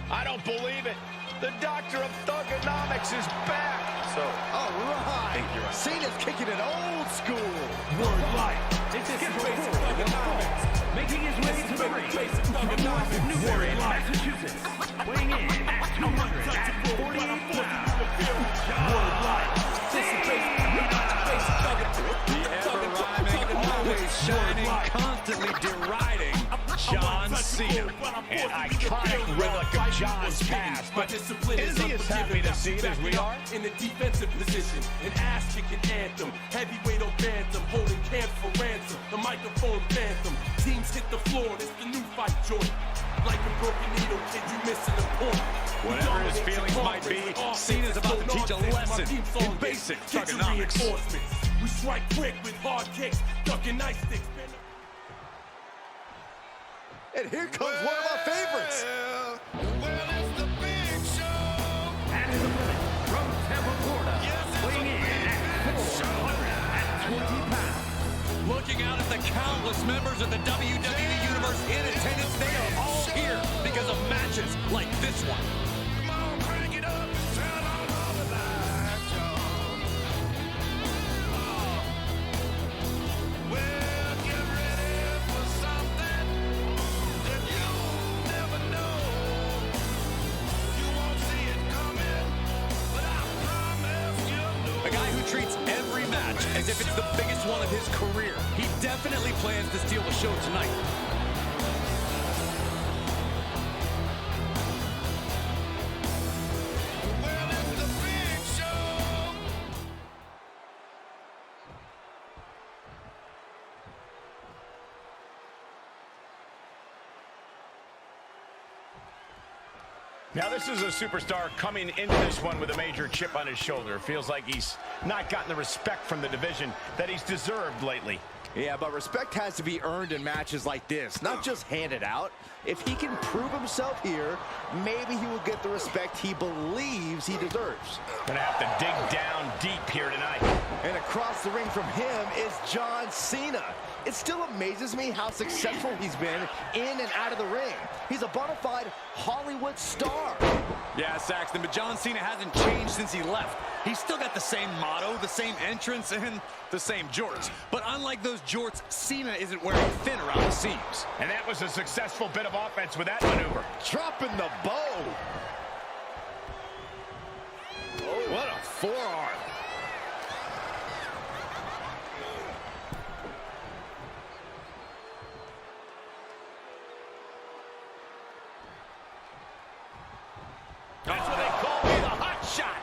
I don't believe it. The doctor of thugonomics is back. So, all right. Cena's kicking it old school. Word life. It's basic thugonomics. Making his way to the ring. From Newbury, Massachusetts. Weighing in at 248 pounds. Word life. the ever-rhyming, always shining, constantly deriding John Cena. An iconic relic of John's past, but is he as happy to see it as we are? In the defensive position, an ass-kicking anthem, heavyweight or bantam, holding camps for ransom, the microphone phantom, teams hit the floor, it's the new fight joint. Like a broken needle, kid, you missing the point. Whatever his feelings might be, Cena's about to teach a lesson in basic thugonomics. We strike quick with hard kicks, ducking nice sticks. And here comes one of our favorites. And in the limit, from Tampa, Florida, weighing in at 420 pounds. Looking out at the countless members of the WWE Universe in attendance, they are all here because of matches like this one. Come on, crank it up and turn on all the lights, y'all. Well, get ready for something that you'll never know. You won't see it coming, but I promise you'll know. A guy who treats every match as if it's the biggest one of his career. He definitely plans to steal the show tonight. Well, it's the big show. Now, this is a superstar coming into this one with a major chip on his shoulder. Feels like he's not gotten the respect from the division that he's deserved lately. Yeah, but respect has to be earned in matches like this, not just handed out. If he can prove himself here, maybe he will get the respect he believes he deserves. Gonna have to dig down deep here tonight. And across the ring from him is John Cena. It still amazes me how successful he's been in and out of the ring. He's a bona fide Hollywood star. Yeah, Saxton, but John Cena hasn't changed since he left. He's still got the same motto, the same entrance, and the same jorts. But unlike those jorts, Cena isn't wearing thin around the seams. And that was a successful bit of offense with that maneuver. Dropping the bow. Oh, what a forearm. That's what they call me, the hot shot.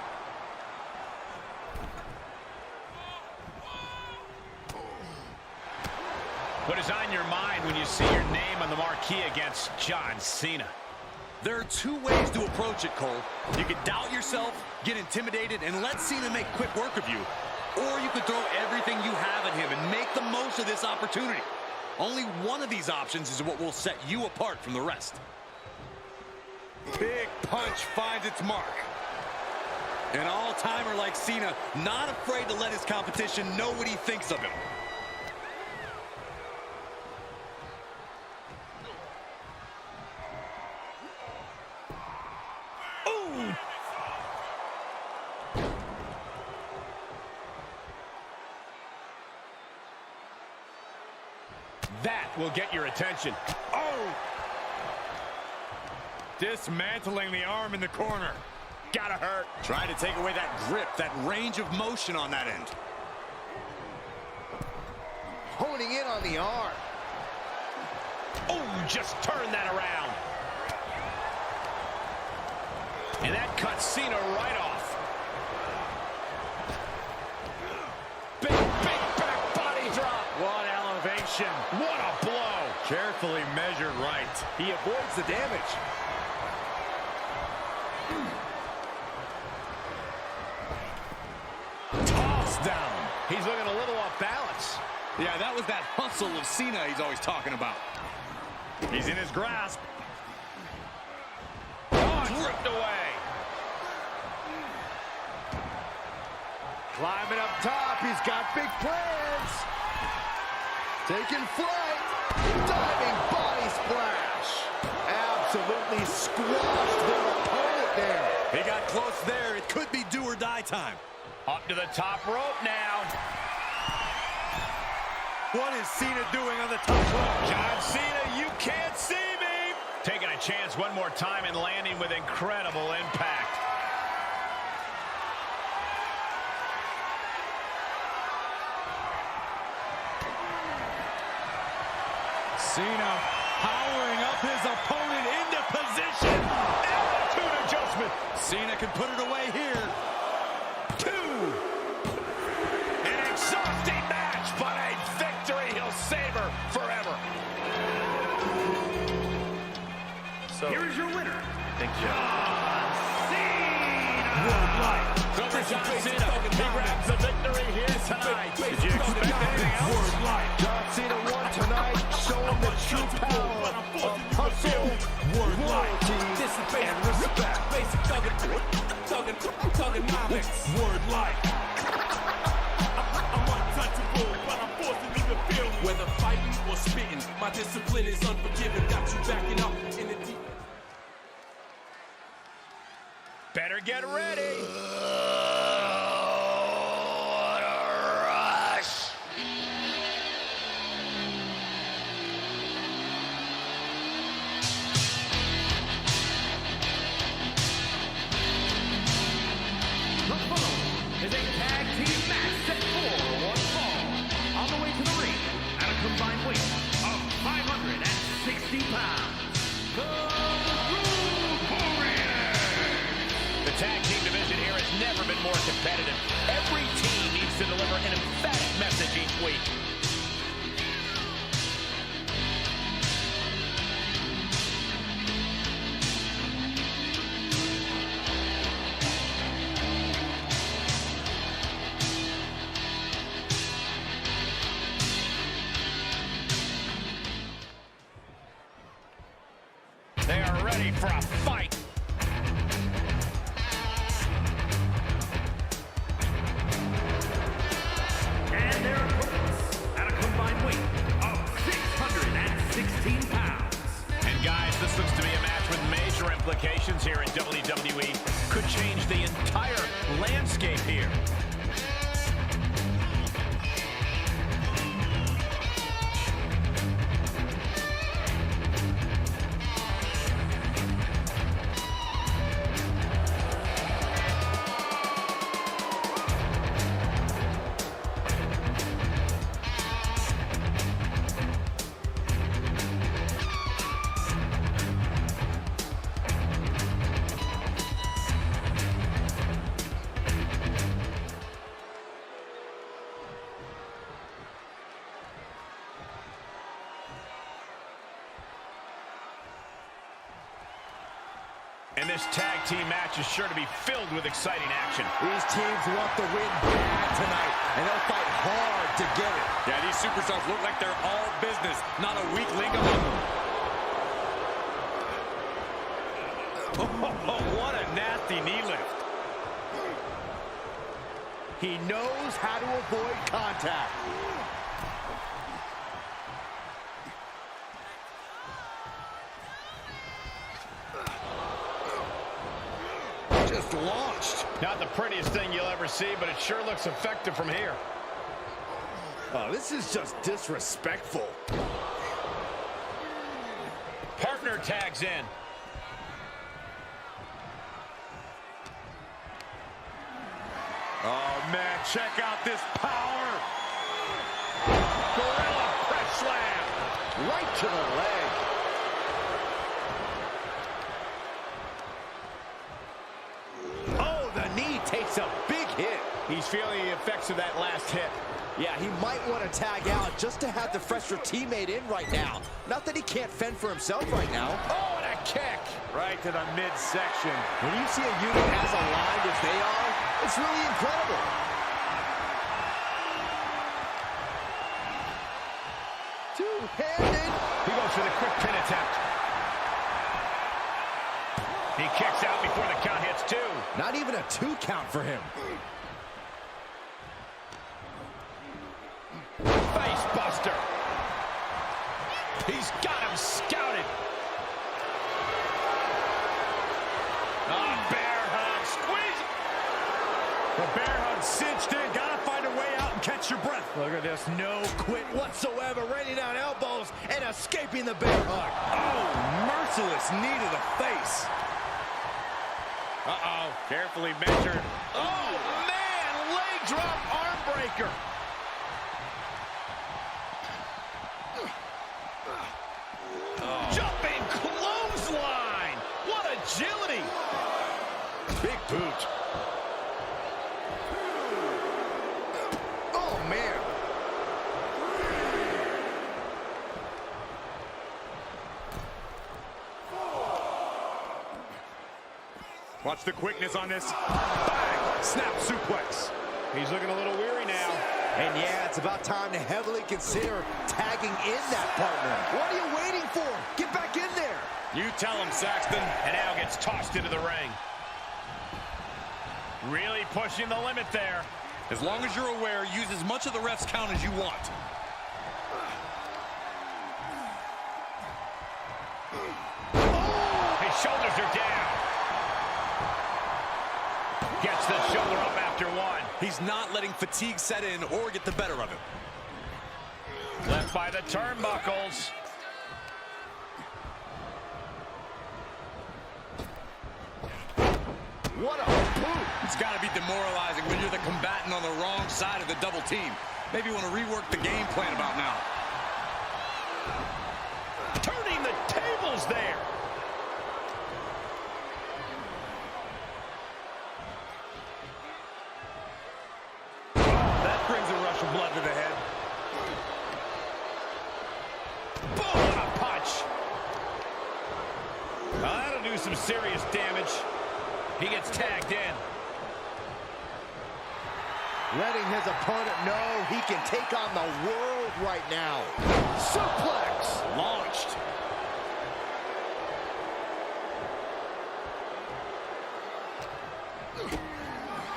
What is on your mind when you see your name on the marquee against John Cena? There are two ways to approach it, Cole. You can doubt yourself, get intimidated, and let Cena make quick work of you. Or you could throw everything you have at him and make the most of this opportunity. Only one of these options is what will set you apart from the rest. Big punch finds its mark. An all-timer like Cena, not afraid to let his competition know what he thinks of him. Ooh! That will get your attention. Oh! Dismantling the arm in the corner. Gotta hurt. Trying to take away that grip, that range of motion on that end. Honing in on the arm. Oh, just turn that around. And that cuts Cena right off. Big back body drop. What elevation. What a blow. Carefully measured right. He avoids the damage. Tossed down. He's looking a little off balance. Yeah, that was that hustle of Cena he's always talking about. He's in his grasp. Oh, stripped away. Climbing up top, he's got big plans. Taking flight. Diving body splash. Absolutely squashed their opponent there. He got close there. It could be do or die time. Up to the top rope now. What is Cena doing on the top rope? John Cena, you can't see me. Taking a chance one more time and landing with incredible impact. Cena powering up his opponent into position. Attitude adjustment. Cena can put it away here. 2. An exhausting match, but a victory he'll savor forever. Here is your winner, John Cena. Worldwide. Over John Cena. He grabs the victory here tonight. Did you expect anything else? Worldwide. John Cena won tonight, showing the true power of hustle, loyalty, and respect. Basic thugonomics. Worldwide. I'm untouchable, but I'm forcing you to feel. Whether fighting or spitting, my discipline is unforgiving. Got you backing up in the deep. Better get ready. What a rush! The following is a tag team match set for one fall. On the way to the ring at a combined weight of 560 pounds. The Road Warriors. The tag team division here has never been more competitive. Every team needs to deliver an emphatic message each week. They are ready for a fight. And their opponents at a combined weight of 616 pounds. And guys, this looks to be a match with major implications here in WWE. Could change the entire landscape here. And this tag team match is sure to be filled with exciting action. These teams want the win bad tonight, and they'll fight hard to get it. Yeah, these superstars look like they're all business, not a weak link among them. Oh, what a nasty knee lift. He knows how to avoid contact. Just launched. Not the prettiest thing you'll ever see, but it sure looks effective from here. Oh, this is just disrespectful. Partner tags in. Oh, man, check out this power. Gorilla press slam. Right to the leg. Oh, the knee takes a big hit. He's feeling the effects of that last hit. Yeah, he might want to tag out just to have the fresher teammate in right now. Not that he can't fend for himself right now. Oh, and a kick. Right to the midsection. When you see a unit as aligned as they are, it's really incredible. Two-handed. He goes for the quick pin attempt. He kicks out before the count hits 2. Not even a 2 count for him. Face buster. He's got him scouted. Bear hug, squeeze. The bear hug cinched in. Gotta find a way out and catch your breath. Look at this, no quit whatsoever. Raining down elbows and escaping the bear hug. Oh, merciless knee to the face. Uh-oh, carefully measured. Oh, man, leg drop arm breaker. Jumping clothesline. What agility. Big boot. Oh, man. Watch the quickness on this. Bang! Snap suplex. He's looking a little weary now. And yeah, it's about time to heavily consider tagging in that partner. What are you waiting for? Get back in there. You tell him, Saxton. And now gets tossed into the ring. Really pushing the limit there. As long as you're aware, use as much of the ref's count as you want. Oh! His shoulders are down. Gets the shoulder up after one. He's not letting fatigue set in or get the better of him. Left by the turnbuckles. What a boot. It's got to be demoralizing when you're the combatant on the wrong side of the double team. Maybe you want to rework the game plan about now. Turning the tables there. That brings a rush of blood to the head. Boom, what a punch. Well, that'll do some serious damage. He gets tagged in. Letting his opponent know he can take on the world right now. Suplex. Launched.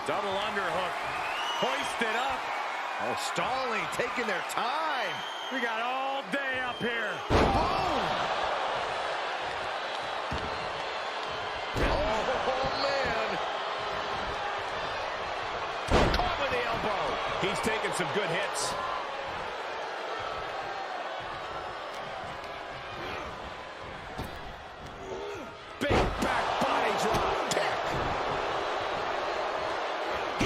Double underhook. Hoisted up. Oh, stalling, taking their time. We got all day up here. Boom. Oh, man. Caught with the elbow. He's taking some good hits. Big back body drop. Kick.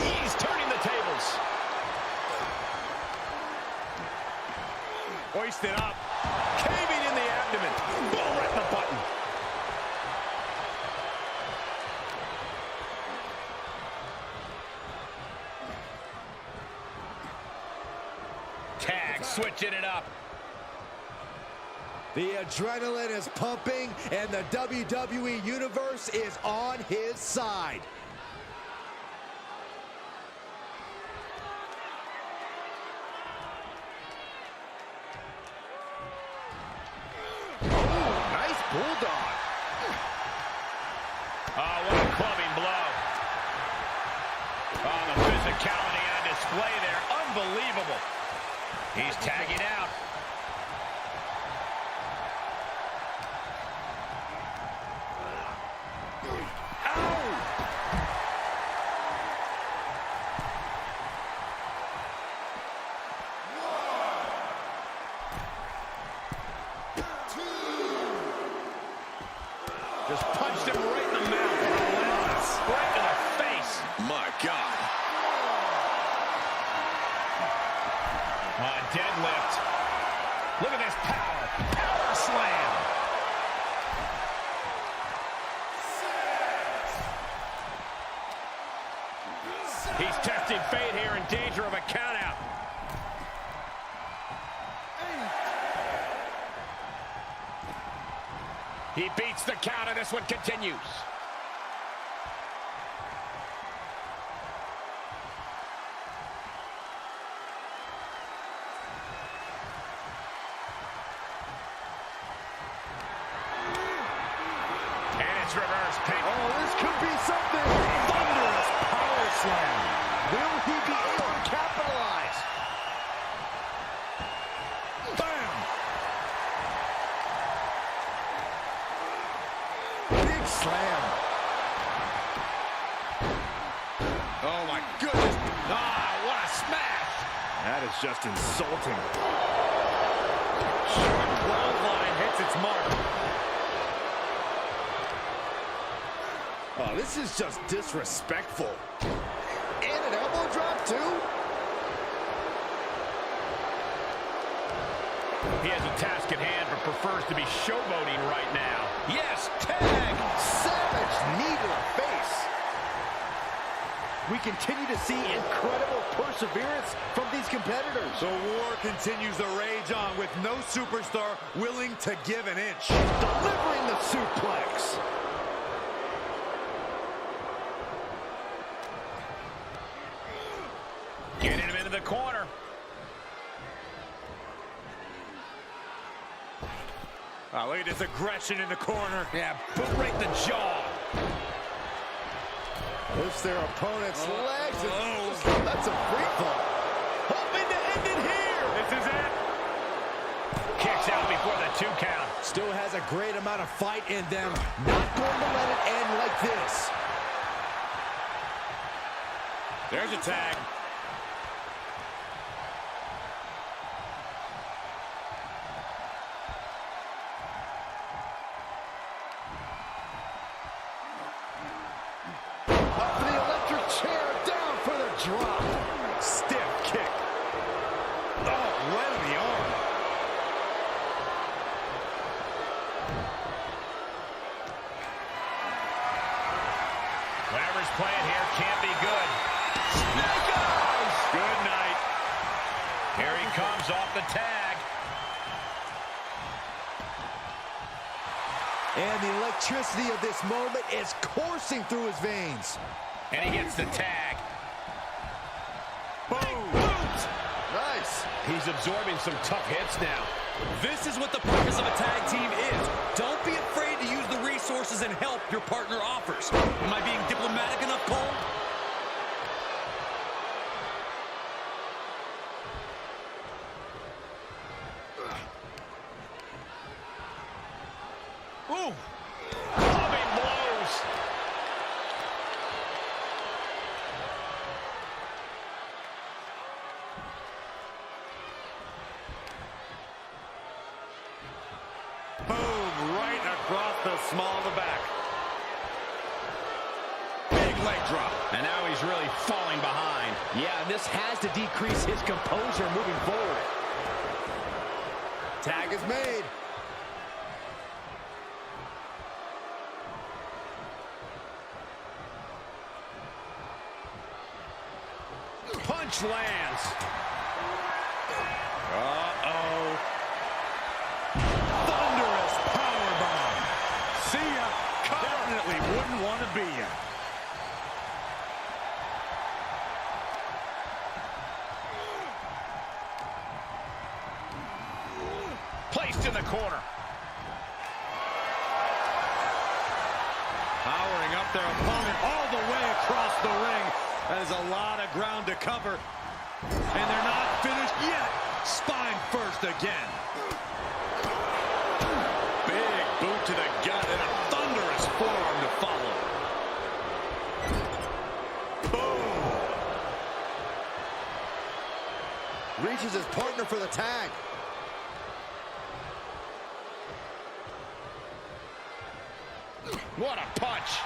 He's turning the tables. Hoisted up. Caving in the abdomen. Boom, right in the button. Tag, switching it up. The adrenaline is pumping, and the WWE Universe is on his side. Nice bulldog. Oh, what a clubbing blow. Oh, the physicality on display there. Unbelievable. He's tagging out. Just punched him right in the mouth. Relentless. Right to the face. My God. Deadlift. Look at this power. Power slam. He's testing fate here, in danger of a countout. He beats the count, and this one continues. And it's reversed. Oh, this could be something. Thunderous power slam. Will he be able to capitalize? Bam! slam. Oh my goodness. Ah, what a smash. That is just insulting. Short clothesline hits its mark. Oh, this is just disrespectful. And an elbow drop, too? He has a task at hand, but prefers to be showboating right now. Yes, tag! Savage knee to the face. We continue to see incredible perseverance from these competitors. The war continues to rage on with no superstar willing to give an inch. Delivering the suplex. Getting him into the corner. Oh, look at this aggression in the corner. Yeah, boot right in the jaw. Push their opponent's legs. That's a free fall. Hoping to end it here. This is it. Kicks out before the 2 count. Still has a great amount of fight in them. Not going to let it end like this. There's a tag. Up for the electric chair. Down for the drop. Stiff kick. Oh, right in the arm. Whatever's playing here can't be good. Snake eyes! Good night. Here he comes off the tag. And the electricity of this moment is coursing through his veins. And he gets the tag. Boom. Nice. He's absorbing some tough hits now. This is what the purpose of a tag team is. Don't be afraid to use the resources and help your partner offers. Am I being diplomatic enough, Cole? Ooh! Clubbing blows! Boom, right across the small of the back. Big leg drop. And now he's really falling behind. Yeah, and this has to decrease his composure moving forward. Tag is made. Punch lands. Uh-oh. Thunderous powerbomb. See ya. Definitely wouldn't want to be ya. Placed in the corner. Powering up their opponent all the way across the ring. That is a lot of ground to cover. And they're not finished yet. Spine first again. Big boot to the gut and a thunderous forearm to follow. Boom. Reaches his partner for the tag. What a punch.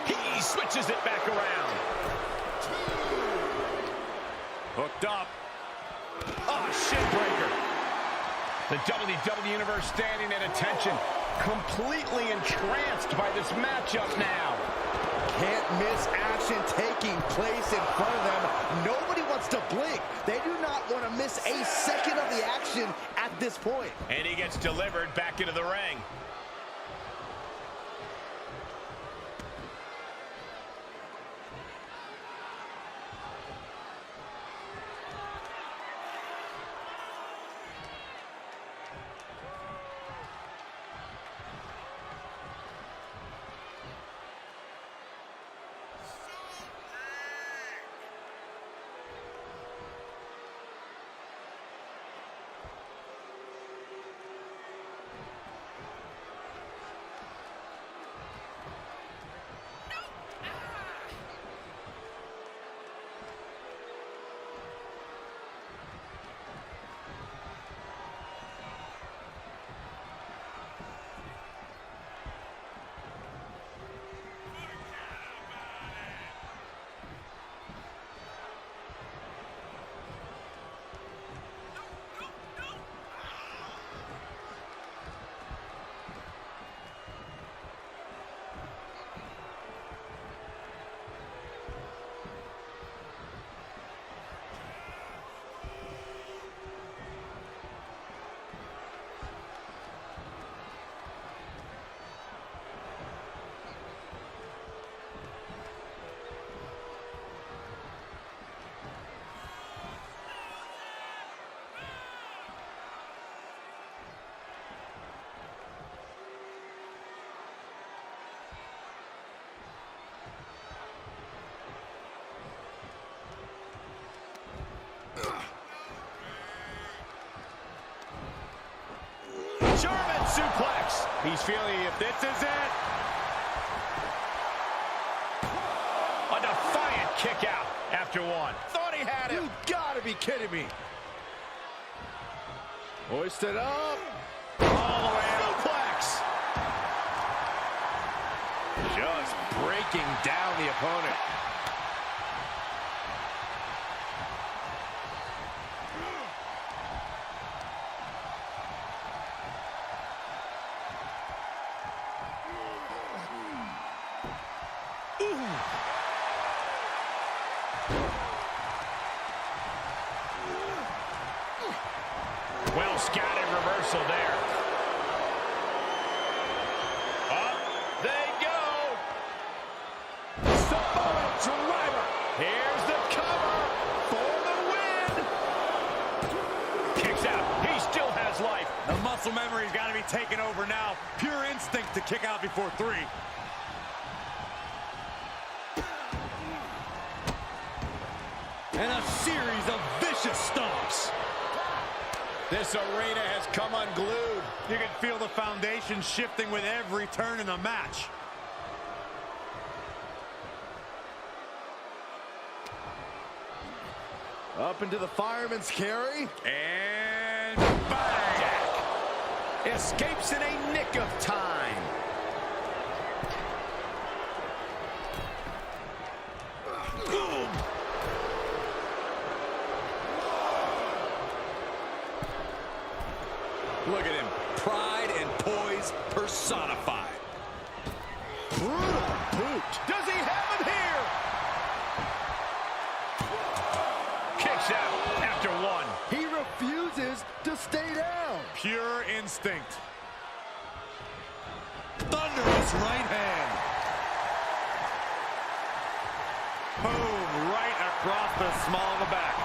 He switches it back around. Hooked up. Oh, shin breaker. The WWE Universe standing at attention, completely entranced by this matchup now. Can't miss action taking place in front of them. Nobody wants to blink. They do not want to miss a second of the action at this point. And he gets delivered back into the ring. German suplex. He's feeling if this is it. A defiant kick out after one. Thought he had it. You gotta be kidding me. Hoisted up. All the way up. Suplex. Just breaking down the opponent. Well scouted reversal there. Up they go. Samoa driver. Here's the cover for the win. Kicks out. He still has life. The muscle memory's got to be taken over now. Pure instinct to kick out before 3. And a series of vicious stomps. This arena has come unglued. You can feel the foundation shifting with every turn in the match. Up into the fireman's carry. And bang! Escapes in a nick of time. Boom. Look at him. Pride and poise personified. Brutal boot. Does he have it here? Kicks out after one. He refuses to stay down. Pure instinct. Thunderous right hand. Boom, right across the small of the back.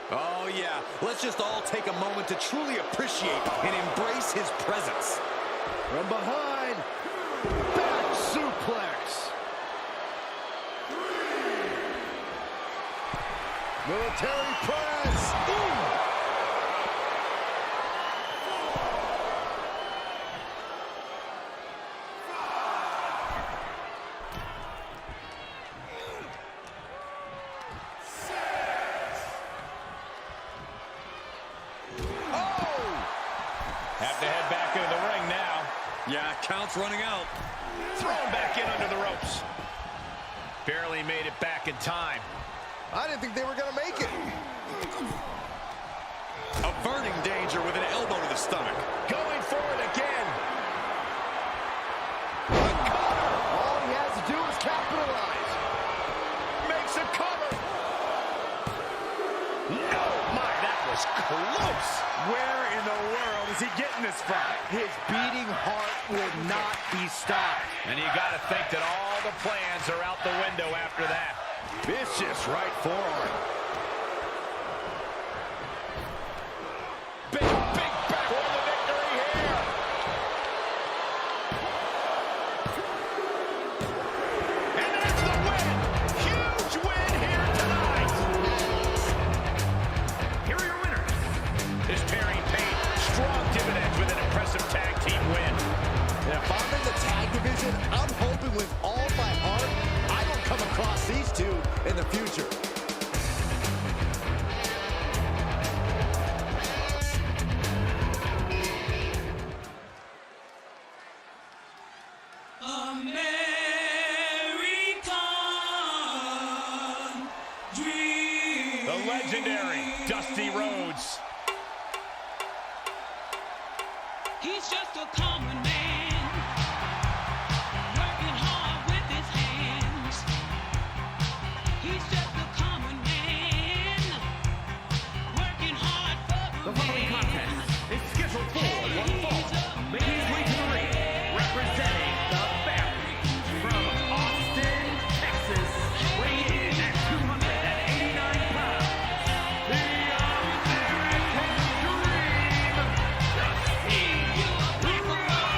Oh, yeah. Let's just all take a moment to truly appreciate and embrace his presence. From behind. Back suplex. Military press. Ooh. Have to head back into the ring now. Yeah, count's running out. Thrown back in under the ropes. Barely made it back in time. I didn't think they were going to make it. Averting danger with an elbow to the stomach. Going for it again. All he has to do is capitalize. Makes a cover. No, my, that was close. Where in the world is he getting this from? His beating heart will not be stopped. And you got to think that all the plans are out the window after that. Vicious right forearm. Big back for the victory here. And that's the win. Huge win here tonight. Here are your winners. This pairing paid strong dividends with an impressive tag team win. And if I'm in the tag division, I'm hoping with all my heart I don't come across these two in the future. The legendary Dusty Rhodes. He's just a common man, working hard with his hands. He's just a common man, working hard for the following contest is scheduled for one fall. Making his way to the ring, representing the family from Austin, Texas, weighing in at 289 pounds, the American Dream, Dusty Rhodes.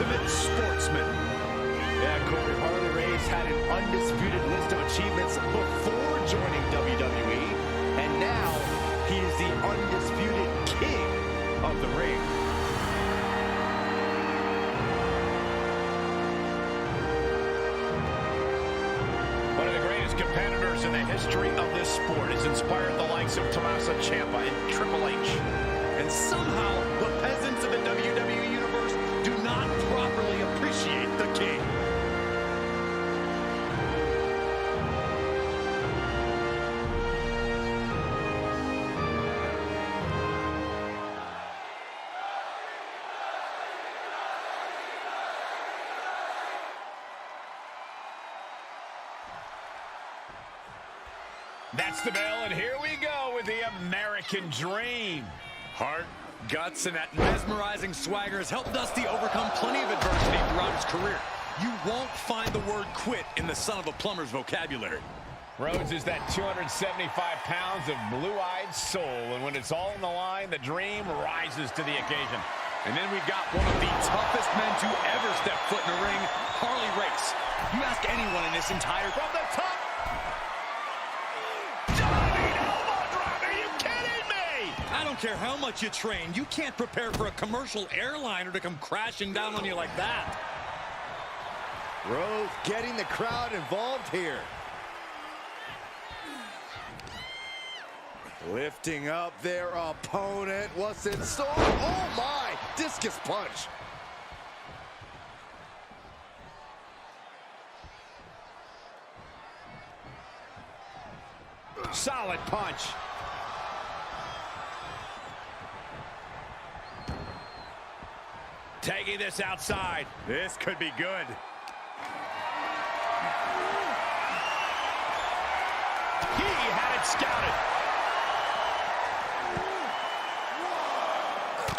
consummate sportsman. Yeah, Corey, Harley Race had an undisputed list of achievements before joining WWE, and now he is the undisputed king of the ring. One of the greatest competitors in the history of this sport has inspired the likes of Tommaso Ciampa and Triple H. And somehow, the peasants of the WWE Universe do not properly appreciate the king. That's the bell, and here we go with the American Dream. Heart, guts, and that mesmerizing swagger has helped Dusty overcome plenty of adversity throughout his career. You won't find the word quit in the son of a plumber's vocabulary. Rhodes is that 275 pounds of blue-eyed soul, and when it's all on the line, the Dream rises to the occasion. And then we've got one of the toughest men to ever step foot in a ring, Harley Race. You ask anyone in this entire... From the top! I don't care how much you train, you can't prepare for a commercial airliner to come crashing down on you like that. Rhodes getting the crowd involved here. Lifting up their opponent. What's in store? Oh my! Discus punch. Solid punch. Taking this outside. This could be good. He had it scouted.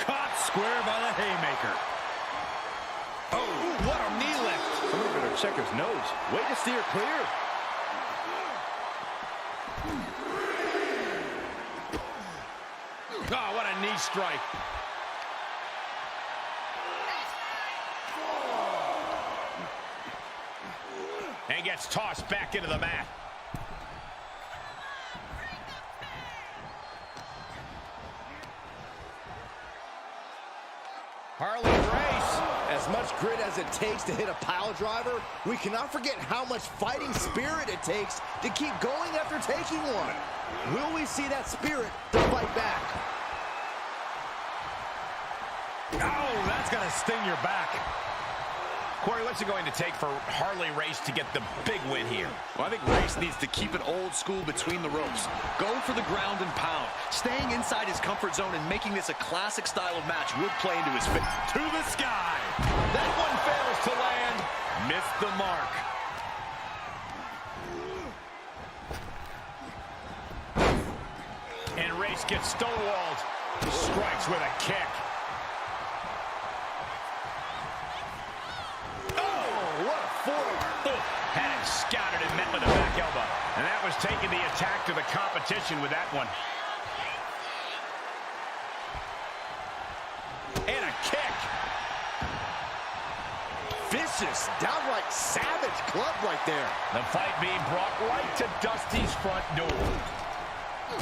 Caught square by the haymaker. Oh, what a knee lift. Somebody better check his nose. Way to steer clear. Oh, what a knee strike. And gets tossed back into the mat. Harley Race. As much grit as it takes to hit a pile driver, we cannot forget how much fighting spirit it takes to keep going after taking one. Will we see that spirit to fight back? Oh, that's gonna sting your back. Corey, what's it going to take for Harley Race to get the big win here? Well, I think Race needs to keep it old school between the ropes. Go for the ground and pound. Staying inside his comfort zone and making this a classic style of match would play into his fit. To the sky. That one fails to land. Missed the mark. And Race gets stonewalled. Strikes with a kick. Had it scouted and met with a back elbow. And that was taking the attack to the competition with that one. And a kick. Vicious, downright savage club right there. The fight being brought right to Dusty's front door.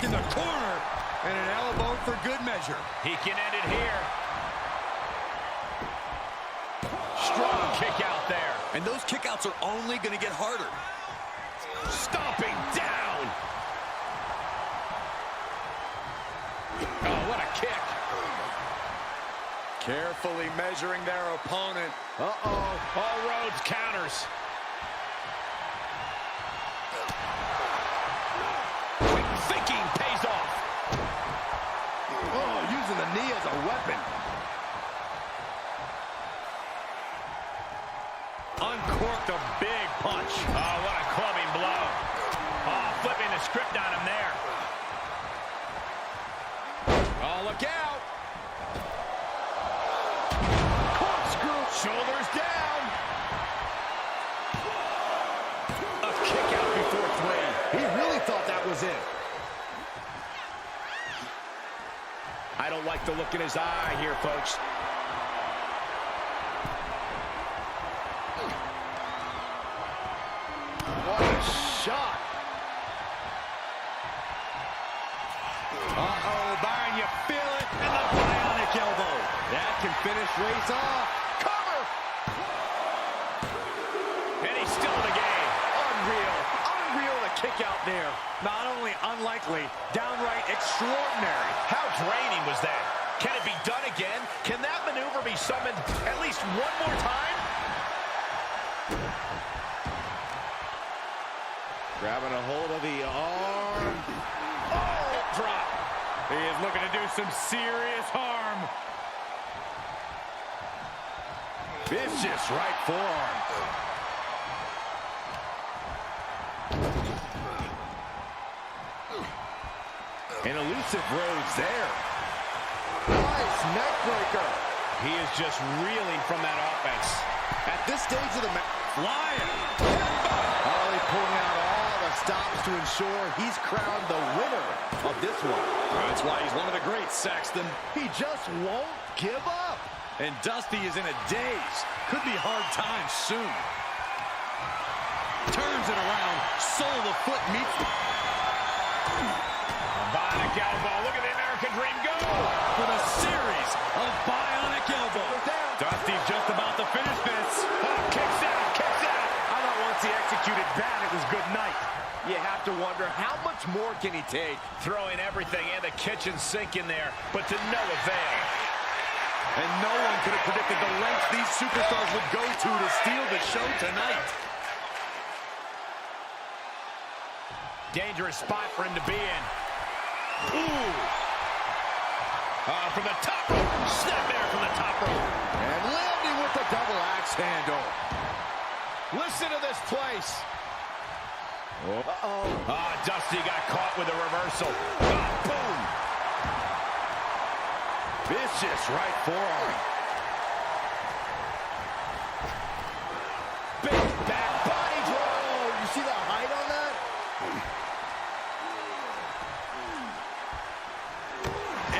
In the corner. And an elbow for good measure. He can end it here. Strong kick out there. And those kickouts are only going to get harder. Stomping down. Oh, what a kick. Carefully measuring their opponent. Uh-oh. All Rhodes counters. Quick thinking pays off. Oh, using the knee as a weapon. Uncorked a big punch. Oh, what a clubbing blow. Oh, flipping the script on him there. Oh, look out. Corkscrew. Shoulders down. A kick out before three. He really thought that was it. I don't like the look in his eye here, folks. he's still in the game. Unreal. Unreal to kick out there. Not only unlikely, downright extraordinary. How draining was that? Can it be done again? Can that maneuver be summoned at least one more time? Grabbing a hold of the arm. Oh, hip drop. He is looking to do some serious harm. Vicious right forearm. An elusive Rhodes there. Nice neck breaker. He is just reeling from that offense. At this stage of the match, flying. Harley pulling out all the stops to ensure he's crowned the winner of this one. That's why he's one of the greats, Saxton. He just won't give up. And Dusty is in a daze. Could be hard times soon. Turns it around. Sole of the foot meets the... Bionic elbow. Look at the American Dream go. with a series of bionic elbows. Dusty's just about to finish this. Oh, kicks out, kicks out. I thought once he executed that, it was good night. You have to wonder, how much more can he take? Throwing everything and the kitchen sink in there, but to no avail. And no one could have predicted the lengths these superstars would go to steal the show tonight. Dangerous spot for him to be in. Ooh. From the top rope. Snap there from the top rope. And landing with the double axe handle. Listen to this place. Uh-oh. Dusty got caught with a reversal. Boom. Vicious right forearm. Big back body drop. Oh, you see the height on that?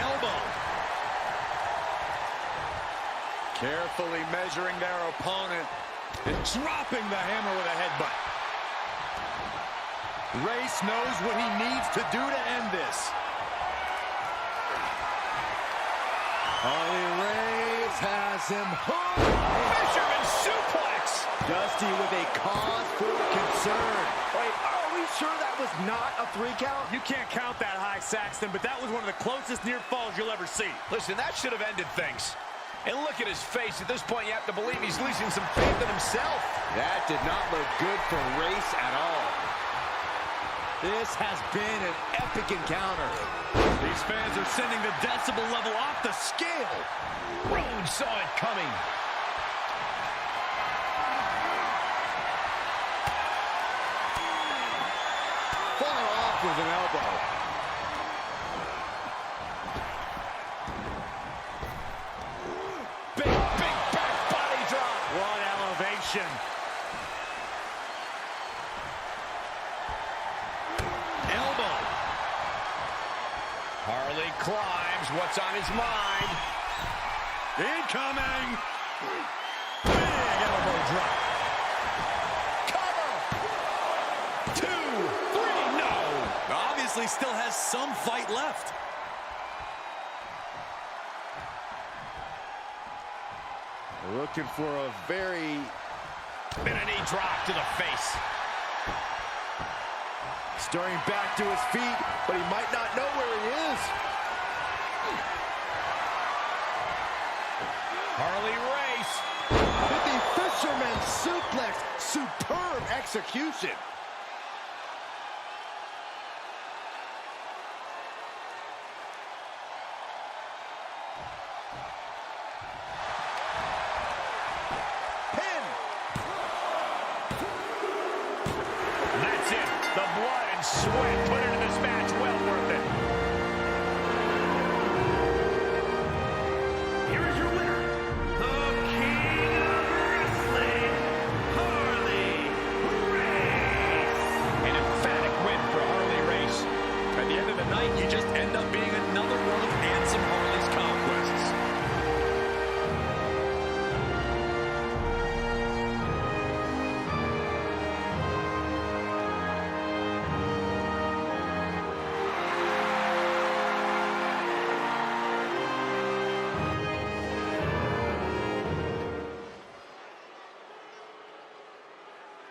Elbow. Carefully measuring their opponent and dropping the hammer with a headbutt. Race knows what he needs to do to end this. Harley Race has him hooked. Fisherman suplex. Dusty with a cause for concern. Wait, are we sure that was not a 3 count? You can't count that high, Saxton, but that was one of the closest near falls you'll ever see. Listen, that should have ended things. And look at his face. At this point, you have to believe he's losing some faith in himself. That did not look good for Race at all. This has been an epic encounter. These fans are sending the decibel level off the scale. Rhodes saw it coming. Far off with an elbow. Big back body drop. What elevation. Elbow. Harley climbs. What's on his mind? Incoming. Big elbow drop. Cover. 2, 3, no. Obviously still has some fight left. Looking for a very... And a knee drop to the face. Starting back to his feet, but he might not know where he is. Harley Race. With the fisherman suplex. Superb execution. That's it. The blood and sweat put into this match. Well worth it. Here is your winner, the King of Wrestling, Harley Race.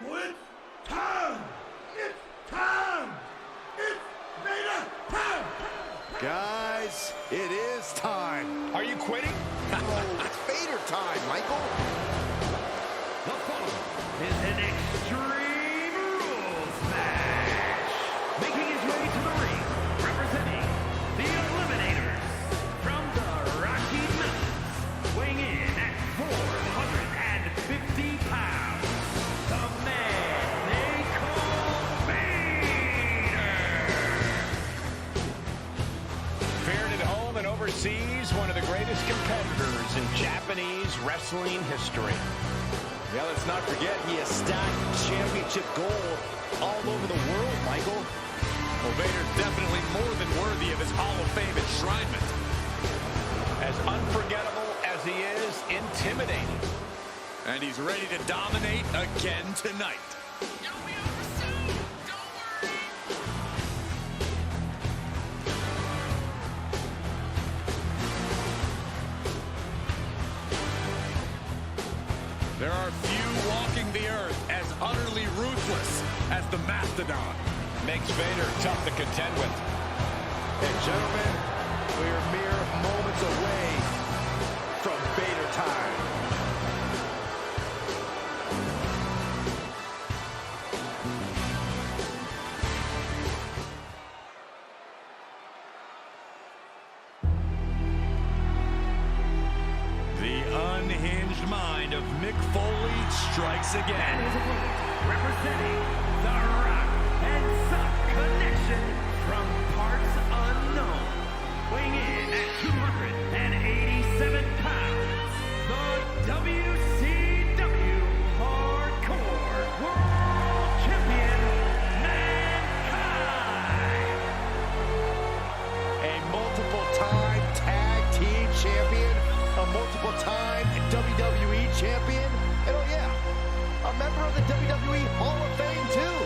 It's time! It's time! It's Vader time! Guys, it is time. Are you quitting? Oh, it's Vader time, Michael. The following is an Extreme Rules match. Making his way to the ring, representing the Eliminators from the Rocky Mountains, weighing in at 450 pounds, the man they call Vader. Feared at home and overseas, one of the greatest competitors in Japanese wrestling history. Yeah, let's not forget he has stacked championship gold all over the world, Michael. Well, Vader's definitely more than worthy of his Hall of Fame enshrinement. As unforgettable as he is, intimidating. And he's ready to dominate again tonight. There are few walking the earth as utterly ruthless as the Mastodon. Makes Vader tough to contend with. And gentlemen, we are mere moments away from Vader time. The unhinged mind of Mick Foley strikes And again. his opponent, representing the Rock and Sock Connection from parts unknown, weighing in at 287 pounds, the WCW Hardcore World Champion, Mankind. A multiple-time tag team champion, a multiple-time WWE champion, and oh yeah, a member of the WWE Hall of Fame too.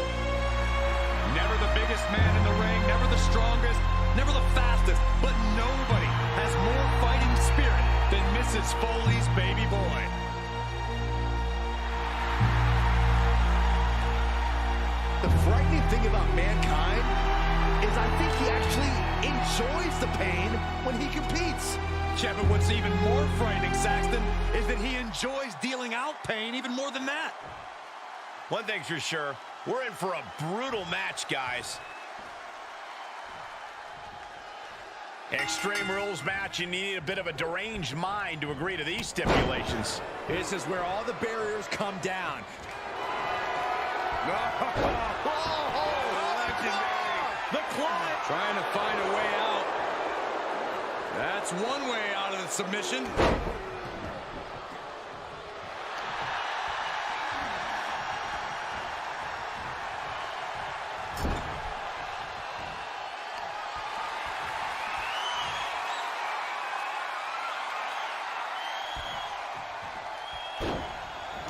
Never the biggest man in the ring, never the strongest, never the fastest, but nobody has more fighting spirit than Mrs. Foley's baby boy. The frightening thing about Mankind is I think he actually enjoys the pain when he competes. Yeah, but what's even more frightening, Saxton, is that he enjoys dealing out pain even more than that. One thing's for sure, we're in for a brutal match, guys. Extreme Rules match, and you need a bit of a deranged mind to agree to these stipulations. This is where all the barriers come down. The climb. Trying to find a way out. That's one way out of the submission.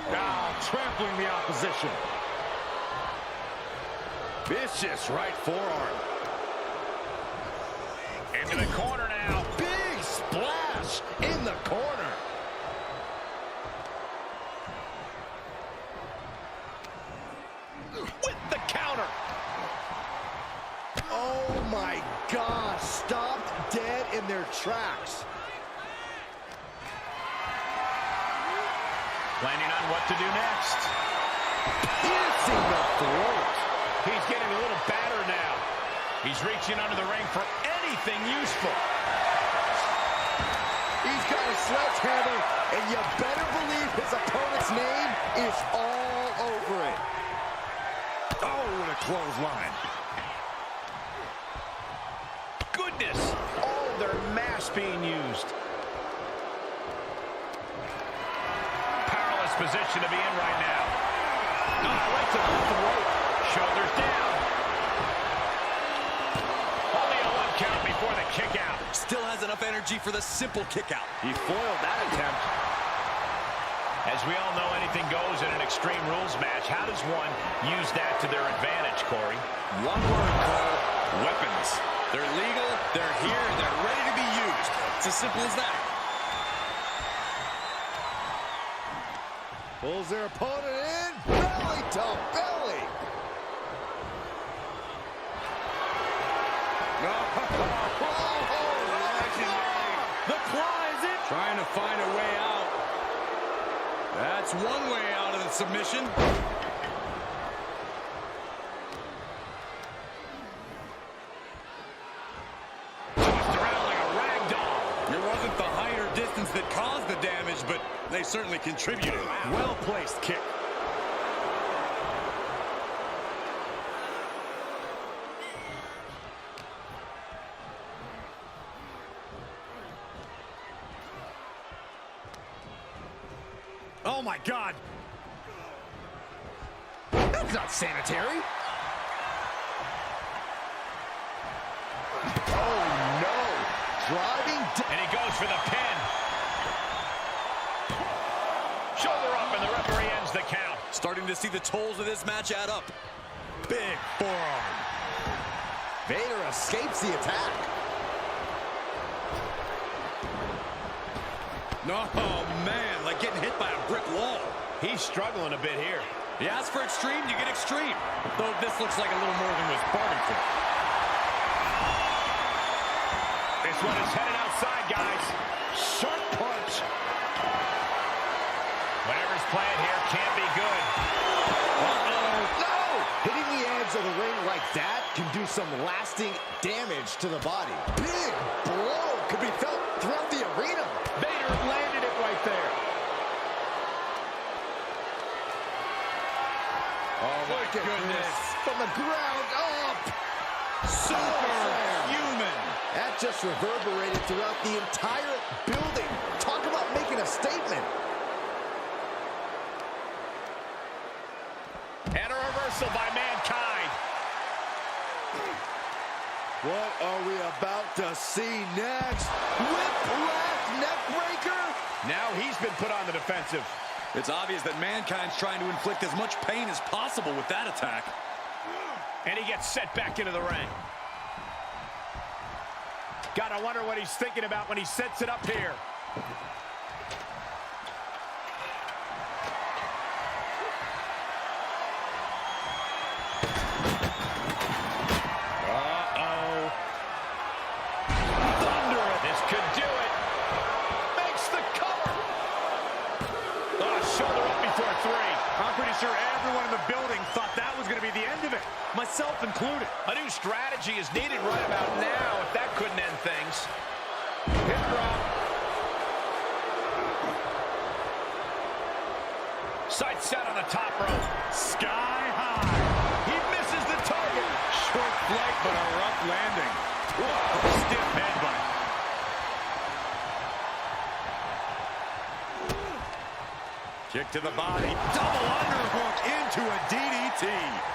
Now trampling the opposition. Vicious right forearm. Into the corner now. Big splash in the corner. With the counter. Oh my gosh, stopped dead in their tracks. Planning on what to do next. Piercing the throat. He's getting a little battered now. He's reaching under the ring for anything useful. He's got a sledgehammer, and you better believe his opponent's name is all over it. Oh, and a clothesline. Goodness. Oh, their mass being used. Powerless position to be in right now. Oh, right to the throat. Shoulders down. Only a 1 count before the kick out. Still has enough energy for the simple kick out. He foiled that attempt. As we all know, anything goes in an Extreme Rules match. How does one use that to their advantage, Corey? One word, Cole. Weapons. They're legal, they're here, they're ready to be used. It's as simple as that. Pulls their opponent in, belly to belly. The claw is in. Trying to find a way out. That's one way out of the submission. Tossed around like a rag doll. It wasn't the height or distance that caused the damage, but they certainly contributed. Well-placed kick. Oh my God. That's not sanitary. Oh no. Driving. And he goes for the pin. Shoulder up, and the referee ends the count. Starting to see the tolls of this match add up. Big forearm. Vader escapes the attack. Oh, man, like getting hit by a brick wall. He's struggling a bit here. You ask for extreme, you get extreme. Though this looks like a little more than was bargained for. This one is headed outside, guys. Sharp punch. Whatever's playing here can't be good. Uh-oh. No! Hitting the edge of the ring like that can do some lasting damage to the body. Big blow could be felt throughout the arena. Vader landed it right there. Oh, my goodness. From the ground up. Superhuman. That just reverberated throughout the entire building. Talk about making a statement. And a reversal by Mankind. What are we about to see next? Whiplash neckbreaker? Now he's been put on the defensive. It's obvious that Mankind's trying to inflict as much pain as possible with that attack. And he gets set back into the ring. God, I wonder what he's thinking about when he sets it up here. Uh-oh. Thunder. This could do it. Makes the cover. Oh, shoulder up before three. I'm pretty sure everyone in the building thought that was going to be the end of it, myself included. A new strategy is needed right about now if that couldn't end things. Hip drop. Sight set on the top rope. Sky high. He misses the target. Short flight, but a rough landing. Whoa, stiff headbutt. Kick to the body. Double underhook into a DDT.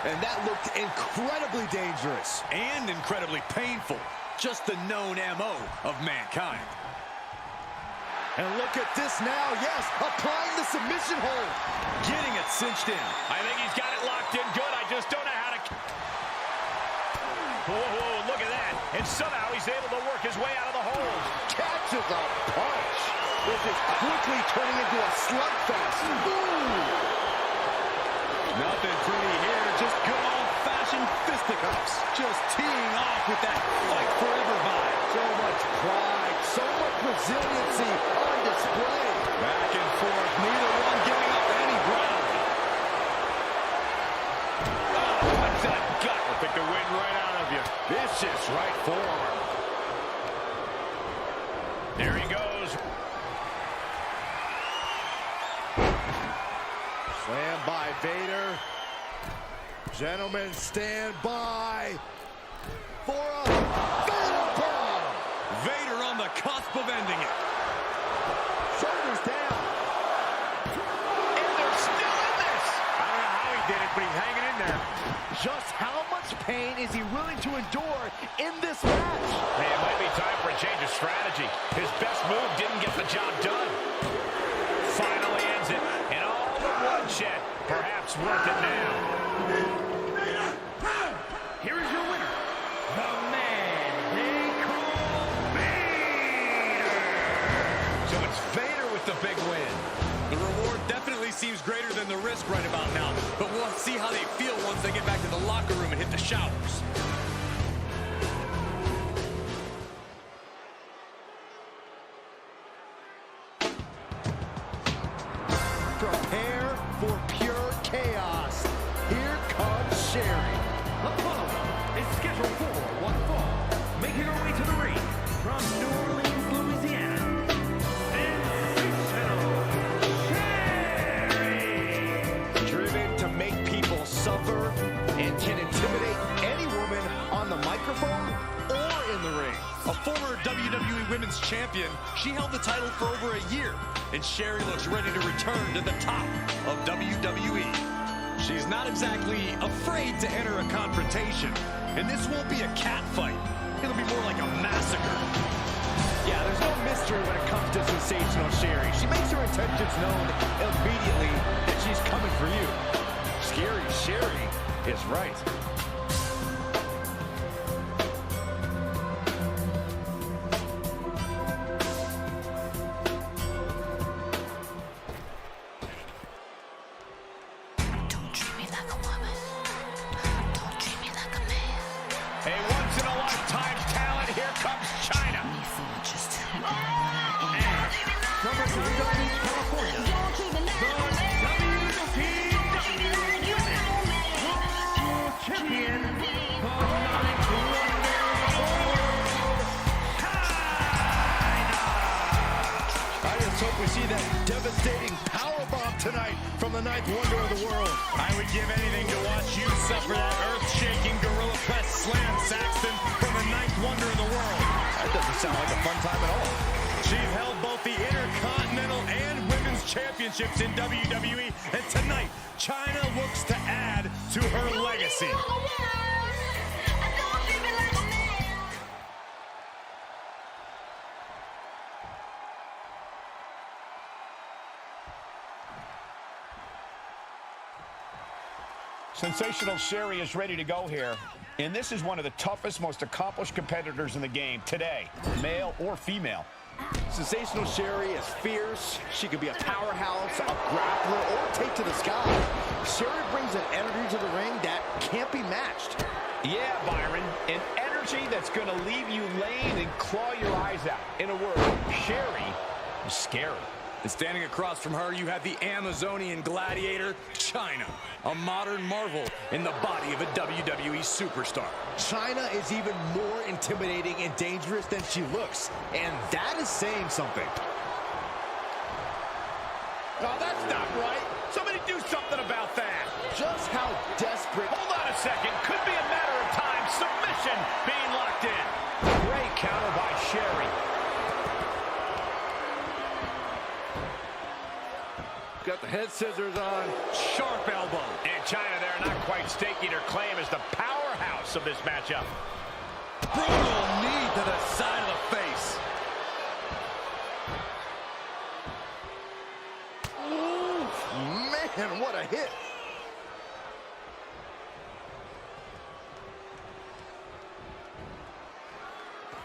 And that looked incredibly dangerous. And incredibly painful. Just the known MO of Mankind. And look at this now. Yes, applying the submission hold. Getting it cinched in. I think he's got it locked in good. I just don't know how to... Whoa, look at that. And somehow he's able to work his way out of the hold. Catches a punch. This is quickly turning into a slugfest. Nothing pretty here. Just good old-fashioned fisticuffs. Just teeing off with that fight forever vibe. So much pride, so much resiliency on display. Back and forth, neither one giving up any ground. What the gut? I'll pick the wind right out of you. Vicious right forearm. There he goes. Slam by Vader. Gentlemen, stand by for a Vader bomb. Vader on the cusp of ending it. Shoulders down. And they're still in this. I don't know how he did it, but he's hanging in there. Just how much pain is he willing to endure in this match? Hey, it might be time for a change of strategy. His best move didn't get the job done. Finally ends it. And all the bloodshed, perhaps worth it now. Here is your winner, the man they call Vader. So it's Vader with the big win. The reward definitely seems greater risk right about now, but we'll see how they feel once they get back to the locker room and hit the showers. Prepare for pure chaos. Here comes Sherri. The following is scheduled for one fall, making her way to the ring from New Orleans, Louisiana. Sensational Sherri! Driven to make people suffer and can intimidate any woman on the microphone or in the ring. A former WWE Women's Champion, she held the title for over a year, and Sherri looks ready to return to the top of WWE. She's not exactly afraid to enter a confrontation, and this won't be a cat fight. It'll be more like a massacre. Yeah, there's no mystery when it comes to Sensational Sherri. She makes her intentions known immediately that she's coming for you. Scary Sherri is right. Don't treat me like a woman. Don't treat me like a man. A once-in-a-lifetime talent. Here comes Chyna. Me for just From WCW California, the WCW World Champion, the Ninth Wonder, I just hope we see that devastating powerbomb tonight from the Ninth Wonder of the world. I would give anything to watch you suffer that earth-shaking gorilla press slam, Saxton, from the Ninth Wonder of the world. That doesn't sound like a fun time at all. She's held both the Intercontinental and Women's Championships in WWE, and tonight, Chyna looks to add to her legacy. Sensational Sherri is ready to go here. And this is one of the toughest, most accomplished competitors in the game today, male or female. Sensational Sherri is fierce. She could be a powerhouse, a grappler, or take to the sky. Sherri brings an energy to the ring that can't be matched. Yeah, Byron, an energy that's going to leave you laying and claw your eyes out. In a word, Sherri is scary. And standing across from her, you have the Amazonian gladiator, Chyna, a modern marvel in the body of a WWE superstar. Chyna is even more intimidating and dangerous than she looks, and that is saying something. Oh, that's not right. Somebody do something about that. Just how desperate. Hold on a second. Could be a matter of time. Submission being locked in. Great counter by Sherri. Got the head scissors on. Sharp elbow. And Chyna there not quite staking her claim as the powerhouse of this matchup. Brutal knee to the side of the face. Ooh, man, what a hit.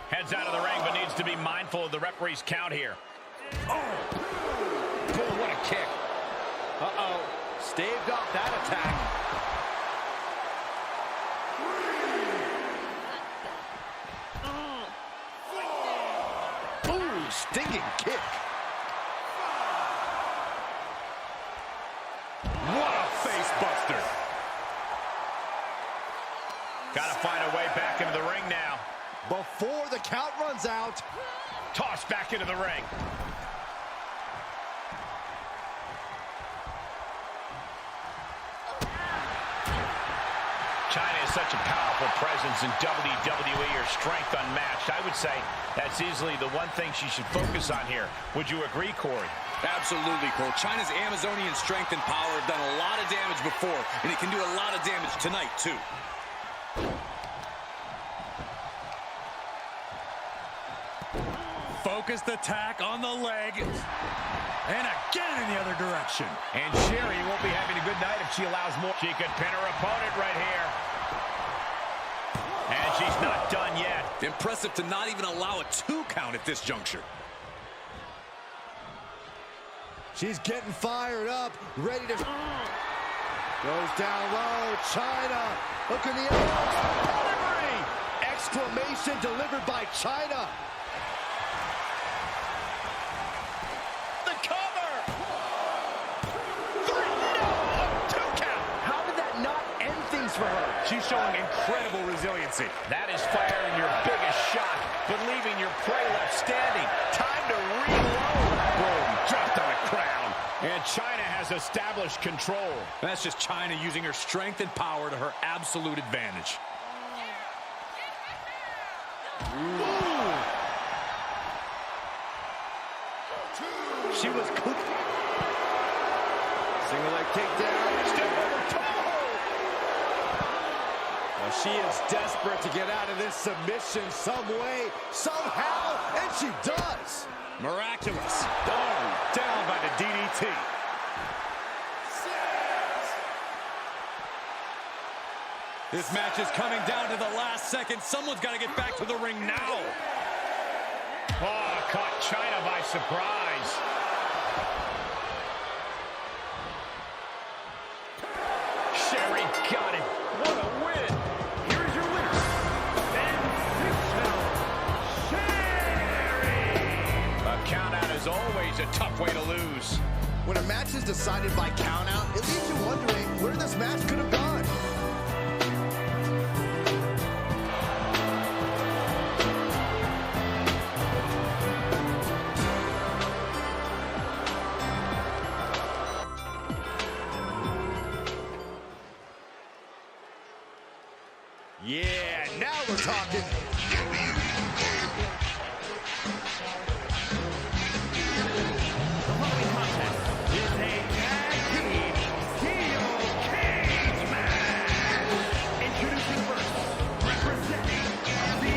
Heads out of the ring, but needs to be mindful of the referee's count here. Oh, what a kick. Uh-oh, staved off that attack. Ooh, stinging kick. What a face buster. Gotta find a way back into the ring now. Before the count runs out. Tossed back into the ring. Chyna is such a powerful presence in WWE, her strength unmatched. I would say that's easily the one thing she should focus on here. Would you agree, Corey? Absolutely, Cole. Chyna's Amazonian strength and power have done a lot of damage before, and it can do a lot of damage tonight, too. Focused attack on the leg. And again in the other direction. And Sherri won't be having a good night if she allows more. She could pin her opponent right here. And she's not done yet. Impressive to not even allow a 2 count at this juncture. She's getting fired up, ready to... Goes down low, Chyna, look in the elbows, pedigree! Exclamation delivered by Chyna. The cover! 3, no, 2 count! How did that not end things for her? She's showing incredible resiliency. That is firing your biggest shot, but leaving your prey left standing. Time to reload. Boom, dropped on the crown. And Chyna has established control. And that's just Chyna using her strength and power to her absolute advantage. Ooh. She was cooked. Single leg takedown. Step over toe. Well, she is desperate to get out of this submission some way, somehow, and she does. Miraculous. Oh, down by the DDT. This match is coming down to the last second. Someone's got to get back to the ring now. Oh, caught Chyna by surprise. Sherri got it. What a win. Here is your winner, Sensational, Sherri. A countout is always a tough way to lose. When a match is decided by countout, it leaves you wondering where this match could have gone. Yeah, now we're talking. The following contest is a tag team steel cage match. Introducing first, representing the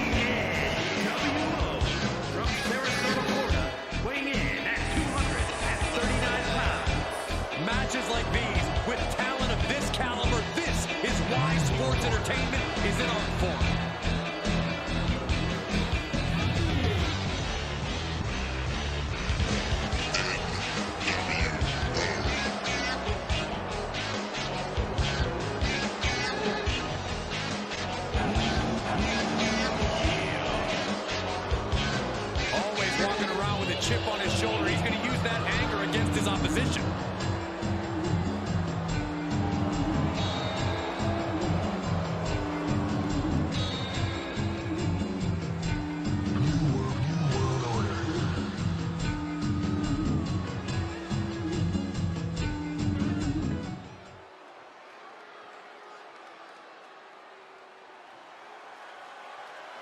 NWO from Sarasota, Florida, weighing in at 239 pounds. Matches like these, with talent of this caliber, this is why sports entertainment is an art form. Always walking around with a chip on his shoulder. He's going to use that anger against his opposition.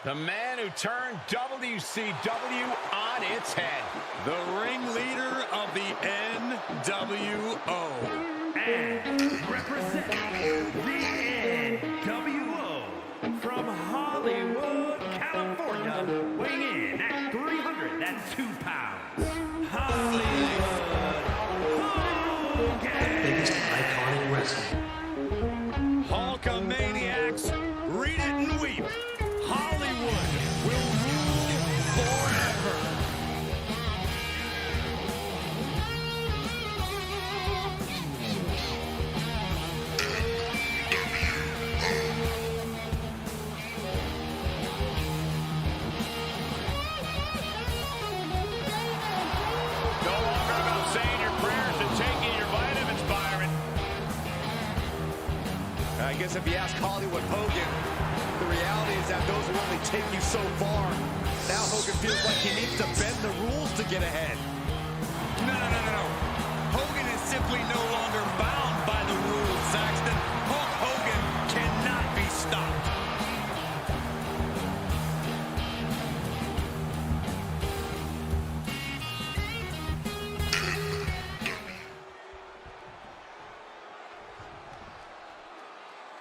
The man who turned WCW on its head. The ringleader of the NWO. And representing the NWO from Hollywood, California, weighing in at 302 pounds. Hollywood Hogan. Biggest iconic wrestling. Hulkamaniacs, read it and weep. Hollywood will rule forever. No longer about saying your prayers and taking your vitamins, Byron. I guess if you ask Hollywood Hogan, the reality is that those will only take you so far. Now Hogan feels like he needs to bend the rules to get ahead. No. Hogan is simply no longer bound by the rules, Saxton. Hulk Hogan cannot be stopped.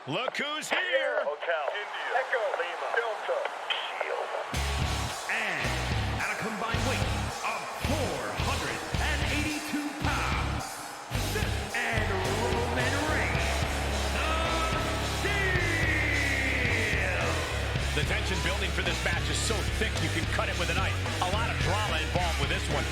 Look who's here. And at a combined weight of 482 pounds, Seth and Roman Reigns, the Shield. The tension building for this match is so thick you can cut it with a knife. A lot of drama involved with this one.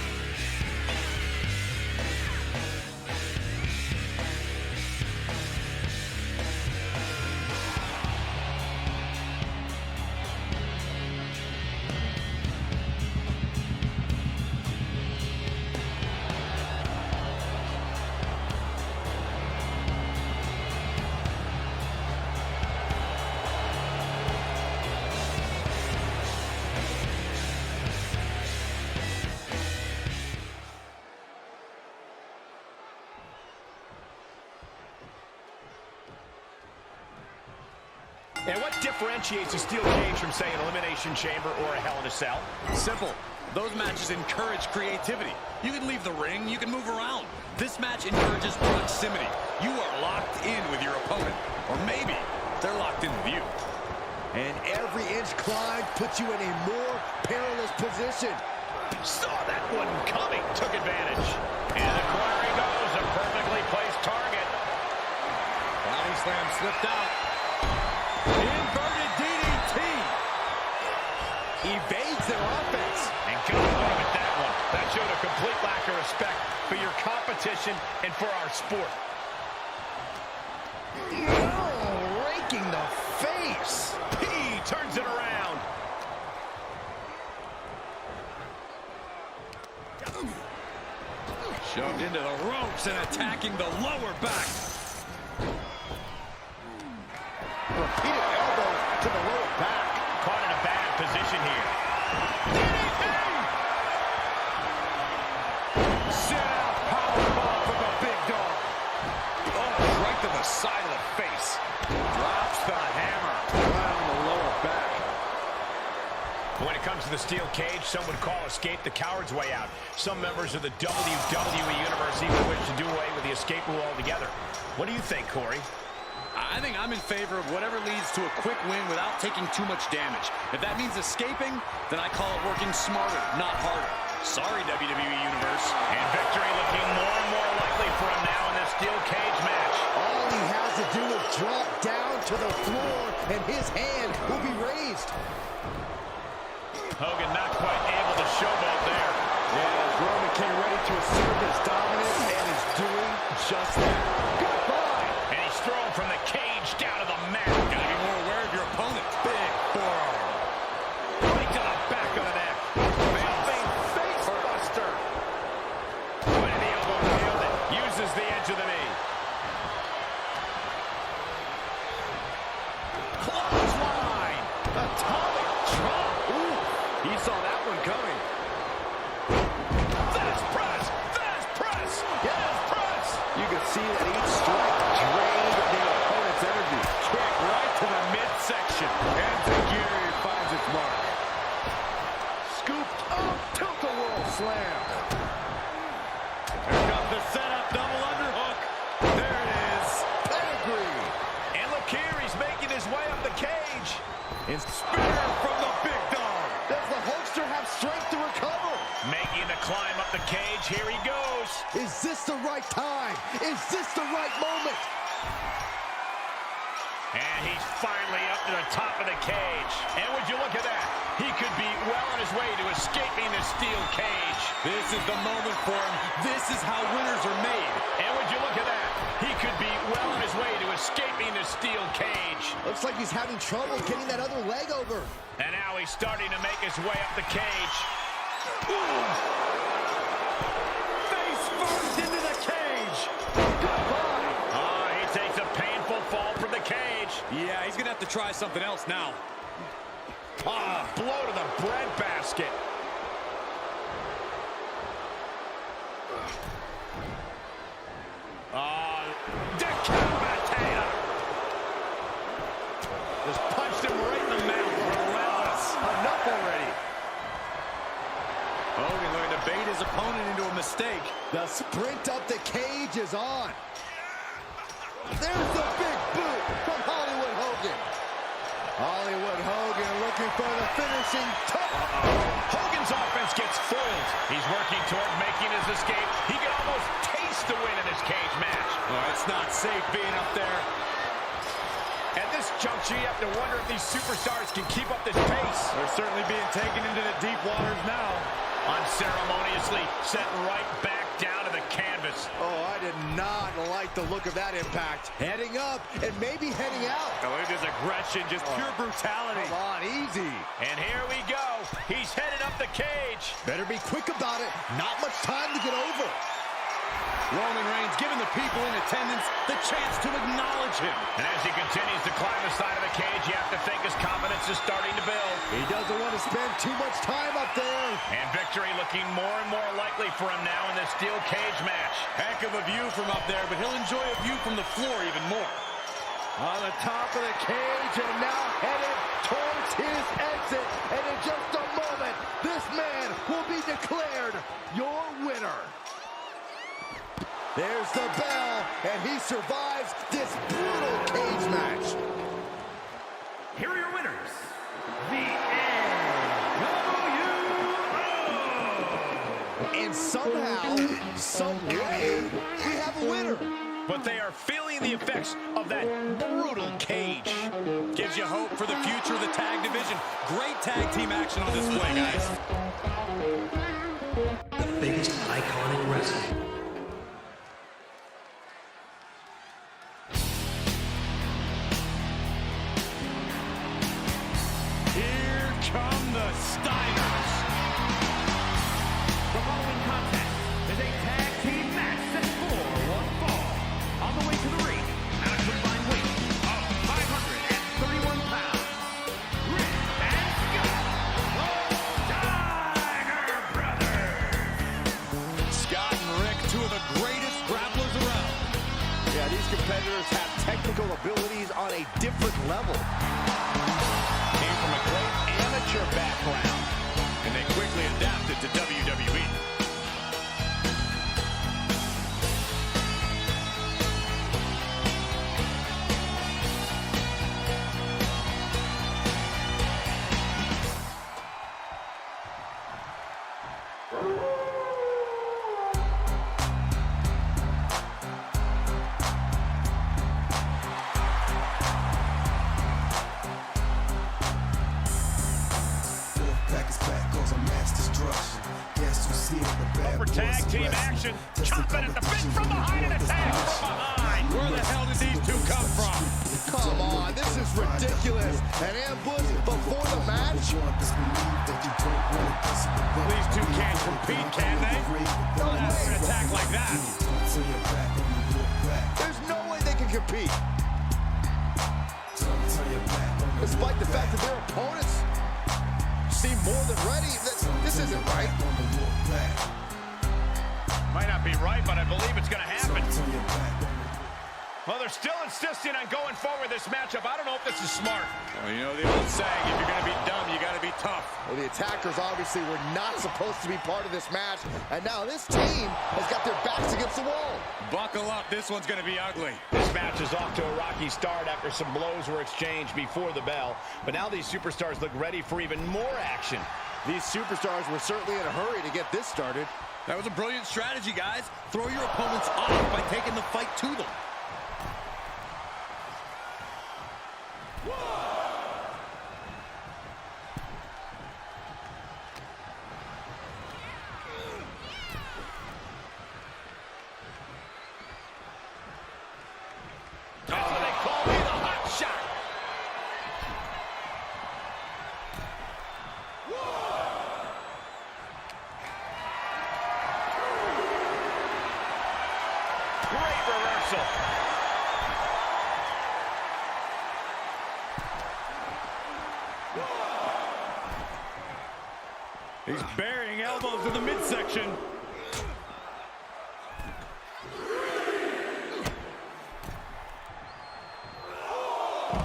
And what differentiates a steel cage from, say, an elimination chamber or a Hell in a Cell? Simple. Those matches encourage creativity. You can leave the ring, you can move around. This match encourages proximity. You are locked in with your opponent. Or maybe they're locked in with you. And every inch climb puts you in a more perilous position. Saw that one coming, took advantage. And the corner he goes, a perfectly placed target. Body slam slipped out. Inverted DDT. Evades their offense. And got away with that one. That showed a complete lack of respect for your competition and for our sport. Oh, raking the face. He turns it around. Shoved into the ropes and attacking the lower back. Repeated elbows to the lower back. Caught in a bad position here. Sit out powerbomb from the big dog. Oh, right to the side of the face. Drops the hammer right on the lower back. When it comes to the steel cage, some would call escape the coward's way out. Some members of the WWE Universe even wish to do away with the escape rule altogether. What do you think, Corey? I think I'm in favor of whatever leads to a quick win without taking too much damage. If that means escaping, then I call it working smarter, not harder. Sorry, WWE Universe. And victory looking more and more likely for him now in this steel cage match. All he has to do is drop down to the floor, and his hand will be raised. Hogan not quite able to showboat there. Yeah, as Roman came ready to assert his dominance, and is doing just that. Goodbye. And he's thrown from the cage down to the mat. Gotta be more aware of your opponent. Big forearm. Right to the back of the neck. Building face buster. Point of the elbow nailed it. Uses the edge of the knee. Clothesline. Atomic drop. Ooh, he saw that one coming. Fast press. Fast press. Yes, press. You can see that each strike drained the opponent's energy. Kick right to the midsection. And Tajiri finds its mark. Scooped up, tilt-a-whirl slam. Here comes the setup, double underhook. There it is. Pedigree. And look here, he's making his way up the cage. And spear from the big dog. Does the Hulkster have strength to recover? Making the climb up the cage. Here he goes. Is this the right time? Is this the right moment? And he's finally up to the top of the cage. And would you look at that? He could be well on his way to escaping the steel cage. This is the moment for him. This is how winners are made. And would you look at that? He could be well on his way to escaping the steel cage. Looks like he's having trouble getting that other leg over. And now he's starting to make his way up the cage. Face first into the cage. Goodbye. He takes a painful fall from the cage. Yeah, he's gonna have to try something else now. Blow to the bread basket. Decapitator. Just punched him right in the mouth. Relentless. Enough already. Hogan looking to bait his opponent into a mistake. The sprint up the cage is on. There's the big boot from Hollywood Hogan. Hollywood Hogan looking for the finishing touch. Hogan's offense gets foiled. He's working toward making his escape. He can almost taste the win in this cage match. Oh, it's not safe being up there. At this juncture, you have to wonder if these superstars can keep up this pace. They're certainly being taken into the deep waters now. Unceremoniously sent right back down to the canvas. Oh, I did not like the look of that impact. Heading up and maybe heading out. Oh, look at this aggression, just pure brutality. Come on, easy. And here we go. He's headed up the cage. Better be quick about it. Not much time to get over. Roman Reigns giving the people in attendance the chance to acknowledge him. And as he continues to climb the side of the cage, you have to think his confidence is starting to build. He doesn't want to spend too much time up there. And victory looking more and more likely for him now in this steel cage match. Heck of a view from up there, but he'll enjoy a view from the floor even more. On the top of the cage and now headed towards his exit. And in just a moment, this man will be declared your winner. There's the bell, and he survives this brutal cage match. Here are your winners, the NWO. And somehow, some way, we have a winner. But they are feeling the effects of that brutal cage. Gives you hope for the future of the tag division. Great tag team action on display, guys. The biggest icon in wrestling. Here come the Steiners. The following contest is a tag team match set for one fall. On the way to the ring, at a combined weight of 531 pounds, Rick and Scott, the Steiner brothers. Scott and Rick, two of the greatest grapplers around. Yeah, these competitors have technical abilities on a different level. Came from a great amateur background, and they quickly adapted to WWE. For tag team action, chopping at the bit from behind and attack from behind. Where the hell did these two come from? Come on, this is ridiculous. An ambush before the match? These two can't compete, can they? No Not way. an attack like that. There's no way they can compete. Despite the fact that their opponents seem more than ready, this isn't right. Might not be right, but I believe it's going to happen. Well, they're still insisting on going forward this matchup. I don't know if this is smart. Well, you know the old saying, if you're going to be dumb, you got to be tough. Well, the attackers obviously were not supposed to be part of this match, and now this team has got their backs against the wall. Buckle up, this one's going to be ugly. This match is off to a rocky start after some blows were exchanged before the bell. But now these superstars look ready for even more action. These superstars were certainly in a hurry to get this started. That was a brilliant strategy, guys. Throw your opponents off by taking the fight to them. That's what they call me, the hot shot. Great reversal. He's burying elbows in the midsection.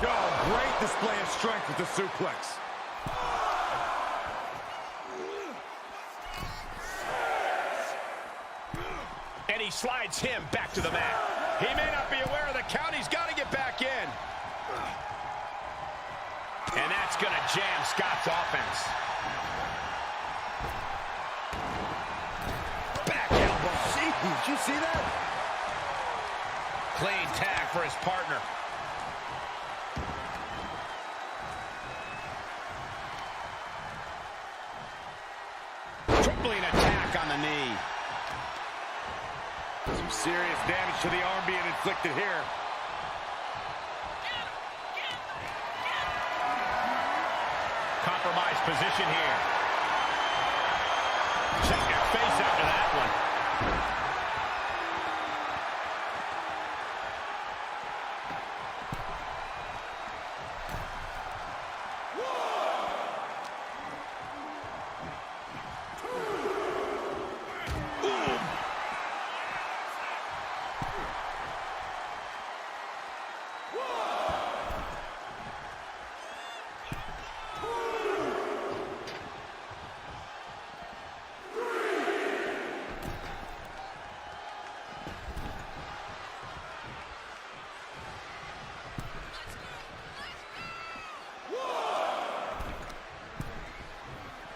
Oh, great display of strength with the suplex. And he slides him back to the mat. He may not be aware of the count. He's got to get back in. And that's going to jam Scott's offense. Back elbow. Did you see that? Clean tag for his partner. Tripling attack on the knee. Some serious damage to the arm being inflicted here. Compromised position here. Check your face after that one.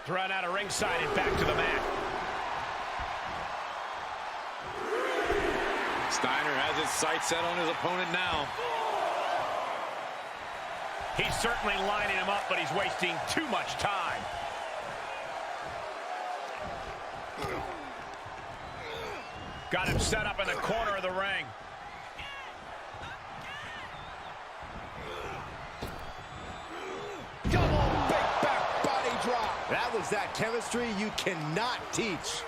Thrown out of ringside and back to the mat. Steiner has his sights set on his opponent now. He's certainly lining him up, but he's wasting too much time. Got him set up in the corner of the ring. Double big back body drop. That was that chemistry you cannot teach.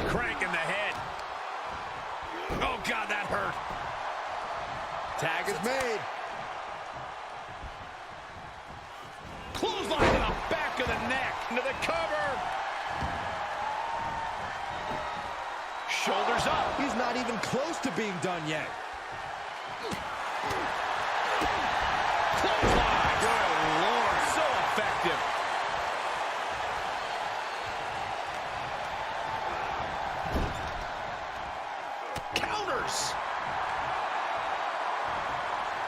Crank in the head. Oh, God, that hurt. Tag is made. Clothesline to the back of the neck. Into the cover. Shoulders up. He's not even close to being done yet. Clothesline. Good Lord. So effective. Counters.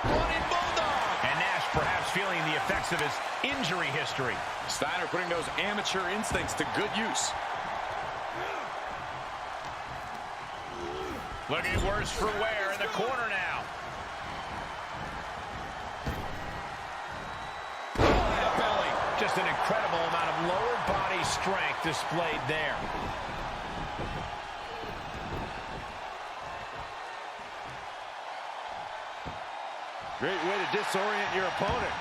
Running bulldog. And Nash perhaps feeling the effects of his injury history. Steiner putting those amateur instincts to good use. Looking worse for wear in the corner now. Belly to belly. Just an incredible amount of lower body strength displayed there. Great way to disorient your opponent.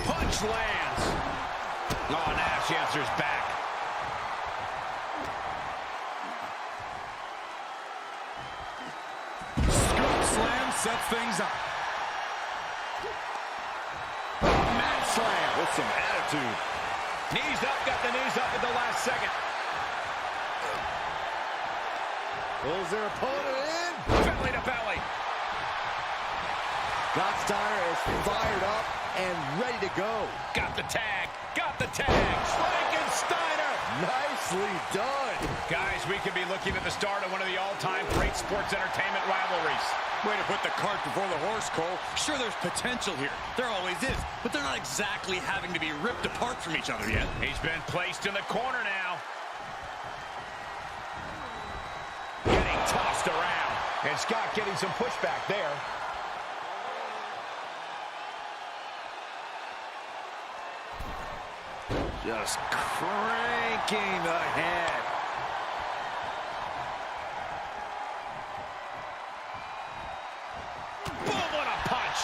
Punch lands. Oh, Nash answers back. Scoop slam sets things up. Mat slam. With some attitude. Knees up, got the knees up at the last second. Pulls their opponent in. Belly to belly. Steiner is fired up and ready to go. Got the tag. Got the tag. Steiner. Nicely done. Guys, we could be looking at the start of one of the all-time great sports entertainment rivalries. Way to put the cart before the horse, Cole. Sure, there's potential here. There always is. But they're not exactly having to be ripped apart from each other yet. He's been placed in the corner now. Getting tossed around. And Scott getting some pushback there. Just cranking the head. Boom, what a punch.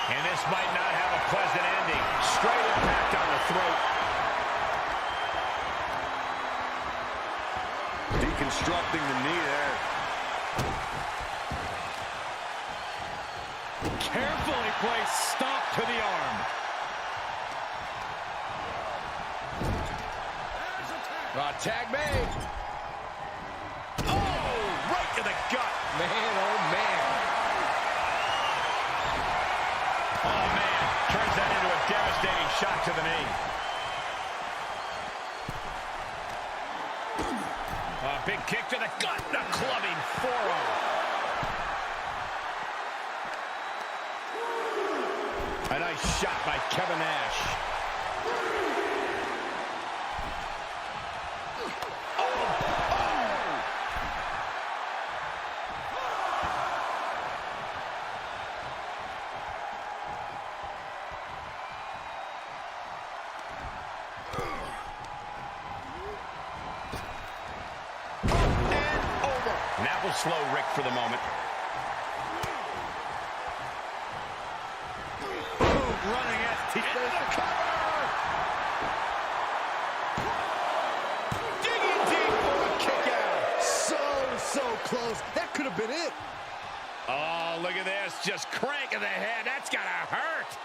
And this might not have a pleasant ending. Straight impact on the throat. Deconstructing the knee there. Carefully placed stop to the arm. Tag made. Oh, right to the gut. Man, oh, man. Oh, man. Turns that into a devastating shot to the knee. A big kick to the gut. The clubbing forearm. A nice shot by Kevin Nash. That will slow Rick for the moment. Boom, running at the cover. Digging deep for a kick out. So close. That could have been it. Oh, look at this. Just cranking the head. That's got to hurt.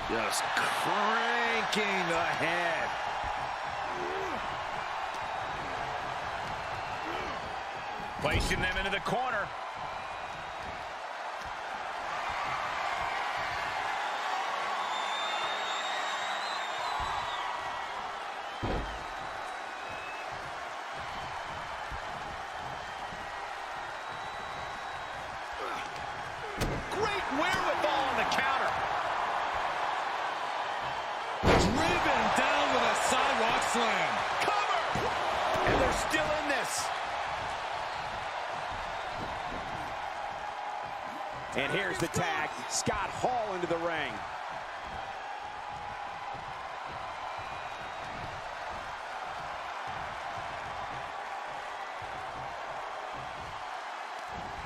Just cranking the head. Placing them into the corner. Great wherewithal on the counter. Driven down with a sidewalk slam. Cover! And they're still in this. And here's the tag. Scott Hall into the ring.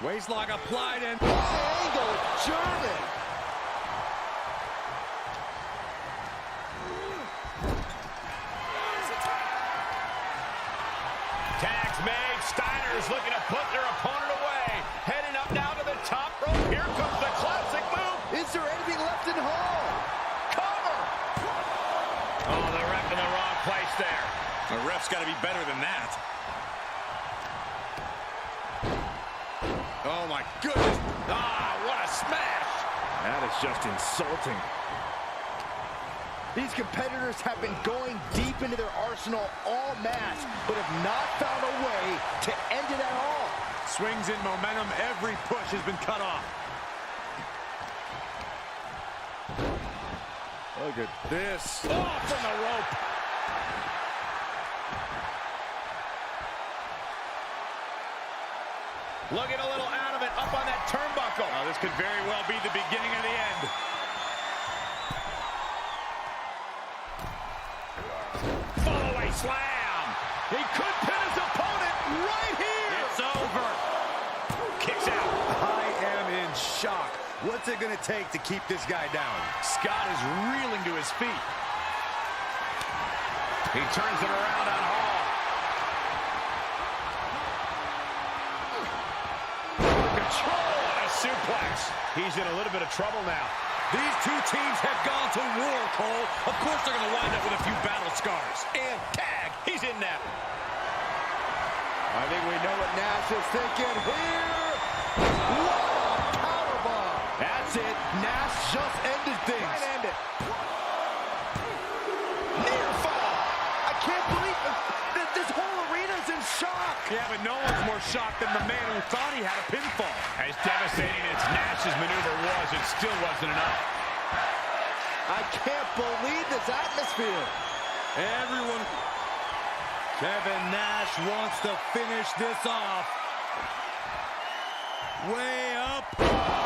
Waistlock applied and Angle German. Tags made. Steiner's looking to put their opponent away. Heading up now to the top rope. Here comes the classic move. Is there anything left in Hall? Cover. Oh, the ref in the wrong place there. The ref's got to be better than that. oh my goodness. Ah, what a smash. That is just insulting. These competitors have been going deep into their arsenal all match, but have not found a way to end it at all. Swings in momentum. Every push has been cut off. Look at this. Oh, from the rope. Looking a little out of it, up on that turnbuckle. Oh, this could very well be the beginning of the end. Follow-away slam. He could pin his opponent right here. It's over. Kicks out. I am in shock. What's it going to take to keep this guy down? Scott is reeling to his feet. He turns it around on Hall. Control on a suplex. He's in a little bit of trouble now. These two teams have gone to war, Cole. Of course they're going to wind up with a few battle scars. And tag. He's in now. I think we know what Nash is thinking here. What a powerbomb. That's it. Nash just ended things. Might end it. Near fall. I can't believe that this whole arena's in shock. Yeah, but no one's more shocked than the man who thought he had a pinfall. As devastating as Nash's maneuver was, it still wasn't enough. I can't believe this atmosphere. Everyone. Kevin Nash wants to finish this off. Way up.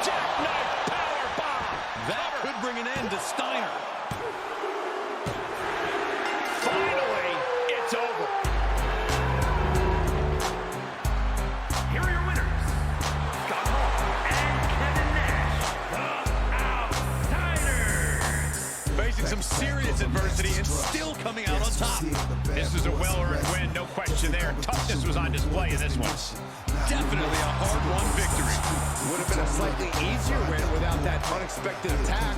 Jackknife powerbomb. That could bring an end to Steiner. Finally, it's over. Here are your winners, Scott Hall and Kevin Nash, the Outsiders. Facing some serious adversity and still coming out on top. This is a well-earned win, no question there. Toughness was on display in this one. Definitely a hard-won victory. Would have been a slightly easier win without that unexpected attack.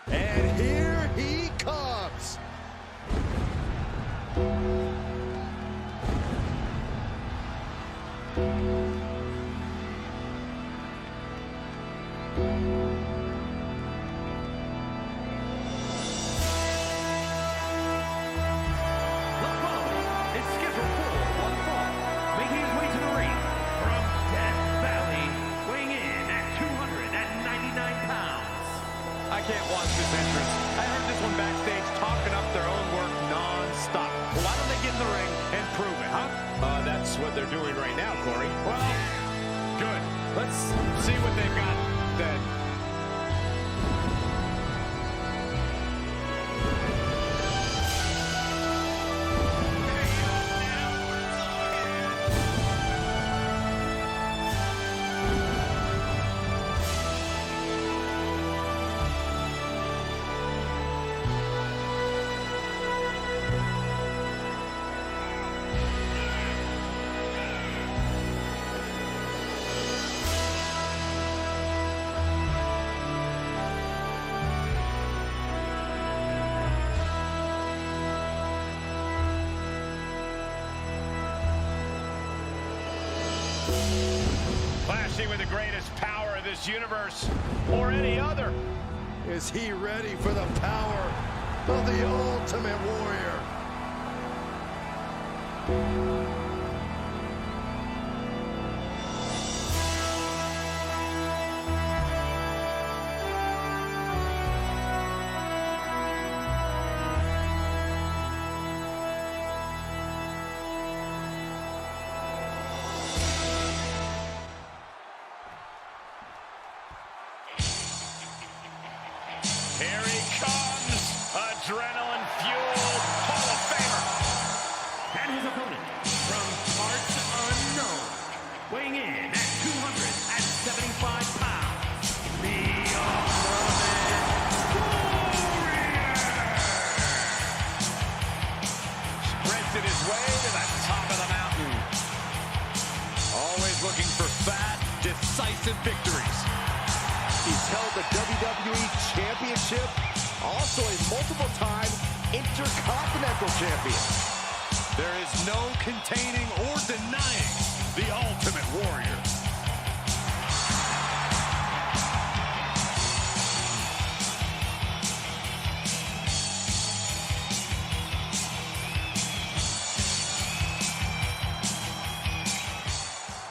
And here he comes. The following is scheduled for one fall, making his way to the ring from Death Valley, weighing in at 299 pounds. I can't watch this entrance. I heard this one backstage talking up their own work non-stop. Well, why don't they get in the ring and prove it, huh? That's what they're doing right now, Corey. Well, good. Let's see what they've got then. wrestling with the greatest power of this universe or any other. Is he ready for the power of the Ultimate Warrior? Here he comes, adrenaline-fueled Hall of Famer. And his opponent, from parts unknown, weighing in at 275 pounds, the Ultimate Warrior! Sprinted his way to the top of the mountain. Always looking for fat, decisive victories. He's held the WWE Championship, also a multiple-time Intercontinental Champion. There is no containing or denying the Ultimate Warrior.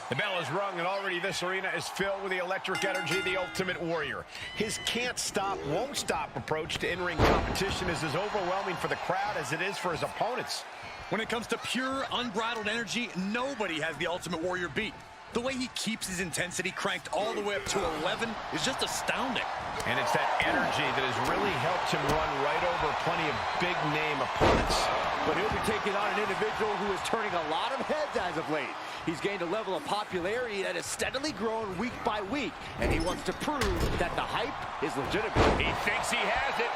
The bell is rung, and already this arena is filled with the electric energy of the Ultimate Warrior. His can't stop, won't stop approach to in-ring competition is as overwhelming for the crowd as it is for his opponents. When it comes to pure, unbridled energy, nobody has the Ultimate Warrior beat. The way he keeps his intensity cranked all the way up to 11 is just astounding. And it's that energy that has really helped him run right over plenty of big-name opponents. But he'll be taking on an individual who is turning a lot of heads as of late. He's gained a level of popularity that has steadily grown week by week, and he wants to prove that the hype is legitimate. He thinks he has it.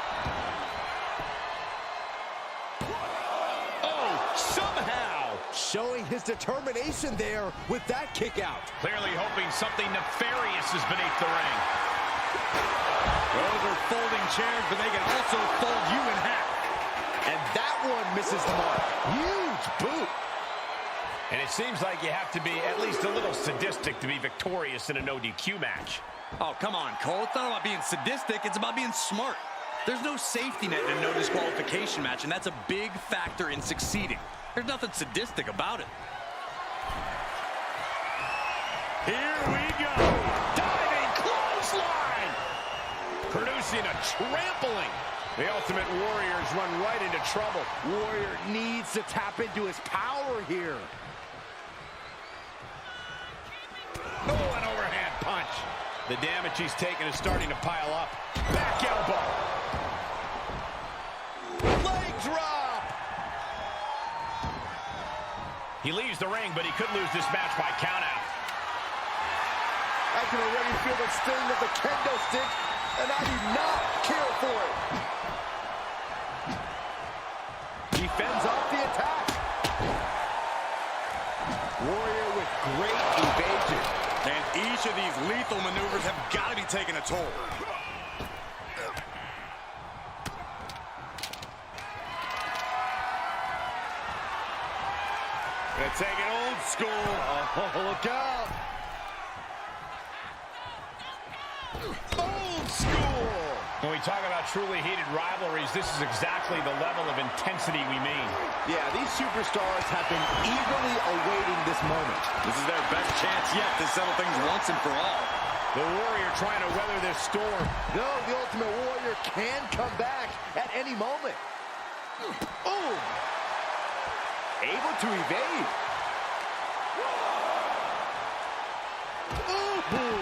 Oh, somehow! Showing his determination there with that kick out. Clearly hoping something nefarious is beneath the ring. Those are folding chairs, but they can also fold you in half. And that one misses the mark. Huge boot. And it seems like you have to be at least a little sadistic to be victorious in a no DQ match. Oh, come on, Cole. It's not about being sadistic. It's about being smart. There's no safety net in a no disqualification match, and that's a big factor in succeeding. There's nothing sadistic about it. Here we go. Diving clothesline. Producing a trampling. The Ultimate Warriors run right into trouble. Warrior needs to tap into his power here. Oh, an overhand punch. The damage he's taken is starting to pile up. Back elbow. Leg drop. He leaves the ring, but he could lose this match by countout. I can already feel the sting of the kendo stick, and I do not care for it. He fends off the attack. Warrior with great evasion. And each of these lethal maneuvers have got to be taking a toll. Gonna take it old school. Oh, look out. Old school. When we talk about truly heated rivalries, this is exactly the level of intensity we mean. Yeah, these superstars have been eagerly awaiting this moment. This is their best chance yet to settle things once and for all. The Warrior trying to weather this storm. No, the Ultimate Warrior can come back at any moment. Boom! Able to evade. Ooh.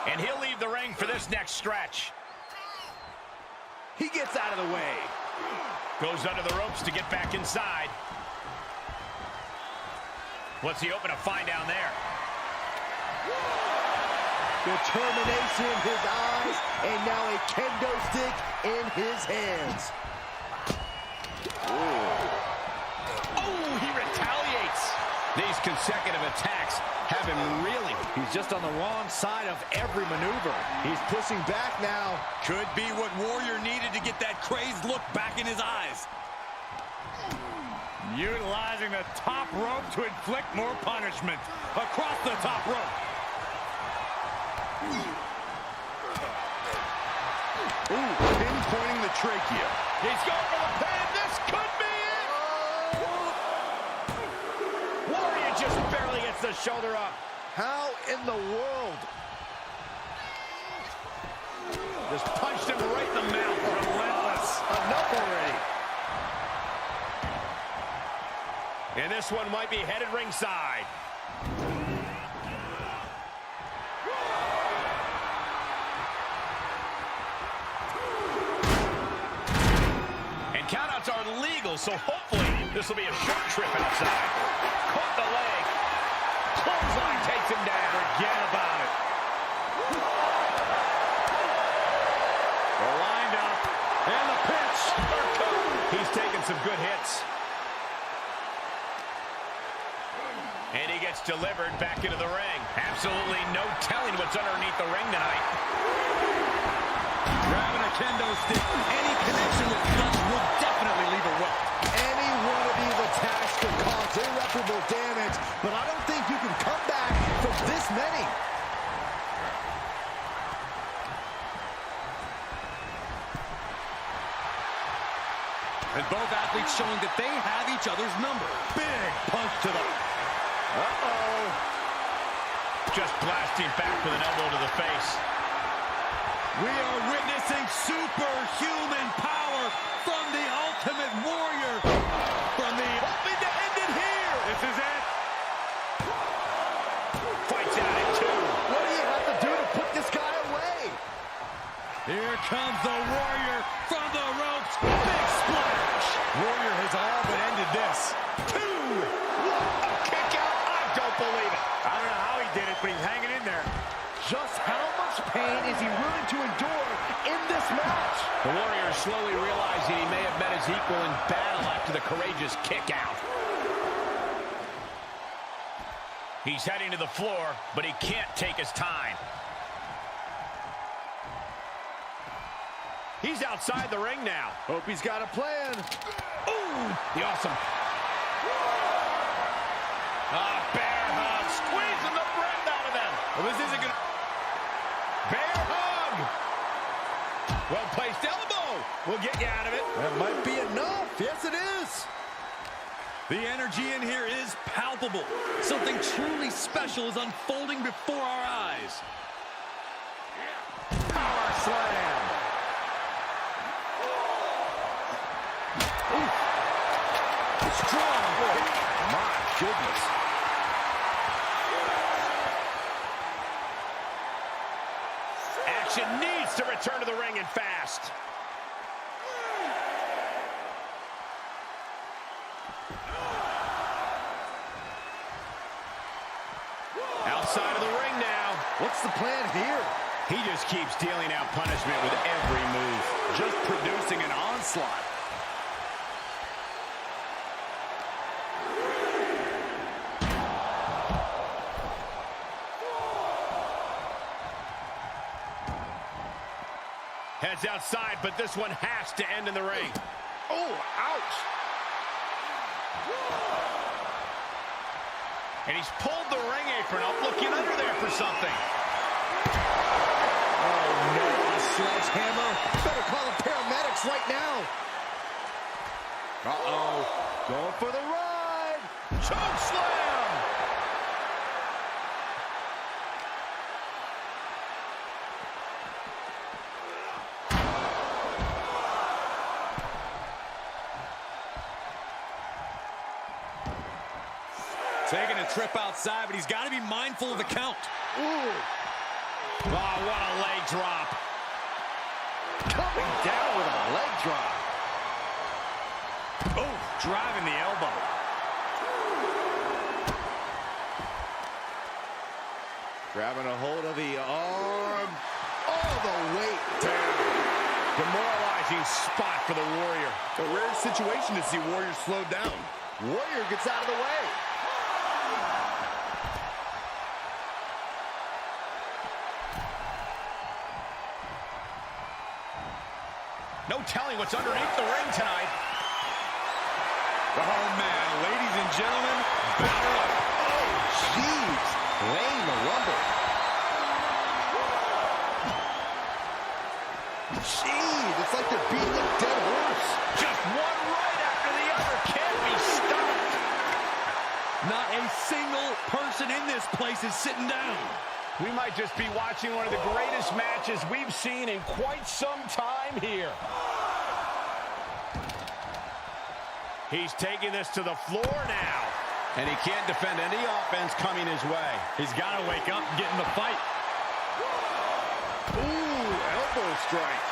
And he'll leave the ring for this next stretch. He gets out of the way. Goes under the ropes to get back inside. What's he open to find down there? Determination in his eyes, and now a kendo stick in his hands. Oh, he retaliates. These consecutive attacks have him reeling. He's just on the wrong side of every maneuver. He's pushing back now. Could be what Warrior needed to get that crazed look back in his eyes. Utilizing the top rope to inflict more punishment. Across the top rope. Ooh, pinpointing the trachea. He's going for the pin. This could be it. Warrior just barely gets the shoulder up. How in the world? Just punched him right in the mouth. Relentless. Enough already. And this one might be headed ringside. And countouts are legal, so hopefully this will be a short trip outside. Caught the leg. Clothesline takes him down. Forget about it. They're lined up. And the pitch. He's taking some good hits. And he gets delivered back into the ring. Absolutely no telling what's underneath the ring tonight. Grabbing a kendo stick. Any connection with Clutch will definitely leave a welt. Any one of these attacks could cause irreparable damage, but I don't think you can come back from this many. And both athletes showing that they have each other's number. Big punch to the... Uh-oh. Just blasting back with an elbow to the face. We are witnessing superhuman power from the Ultimate Warrior. From the... Hoping to end it here. This is it. Fights out at 2. What do you have to do to put this guy away? Here comes the Warrior from the ropes. Big splash. Warrior has all but ended this. 2. What a kick out. I don't believe it. I don't know how he did it, but he's hanging in there. Just how much pain is he willing to endure in this match? The Warrior is slowly realizing he may have met his equal in battle after the courageous kick out. He's heading to the floor, but he can't take his time. He's outside the ring now. Hope he's got a plan. Ooh, the awesome. Bear hug, squeezing the breath out of them. Well, this isn't going to... Bear hug. Well-placed elbow. We'll get you out of it. That might be enough. Yes, it is. The energy in here is palpable. Something truly special is unfolding before our eyes. Power slam. Strong. My goodness. Action needs to return to the ring and fast. Outside of the ring now. What's the plan here? He just keeps dealing out punishment with every move. Just producing an onslaught. Heads outside, but this one has to end in the ring. Oh, ouch. And he's pulled the ring apron up, looking under there for something. Oh, no, a sledgehammer. Better call the paramedics right now. Uh-oh. Going for the ride. Choke slam. Taking a trip outside, but he's got to be mindful of the count. Ooh. Oh, what a leg drop. Coming down with a leg drop. Oh, driving the elbow. Grabbing a hold of the arm. All the weight down. Demoralizing spot for the Warrior. A rare situation to see Warrior slowed down. Warrior gets out of the way. No telling what's underneath the ring tonight. Oh, man. Ladies and gentlemen, batter up. Oh, jeez. Laying the lumber. Jeez, it's like they're beating a dead horse. Just one right after the other. Can't be stopped. Not a single person in this place is sitting down. We might just be watching one of the greatest matches we've seen in quite some time here. He's taking this to the floor now. And he can't defend any offense coming his way. He's got to wake up and get in the fight. Ooh, elbow strike.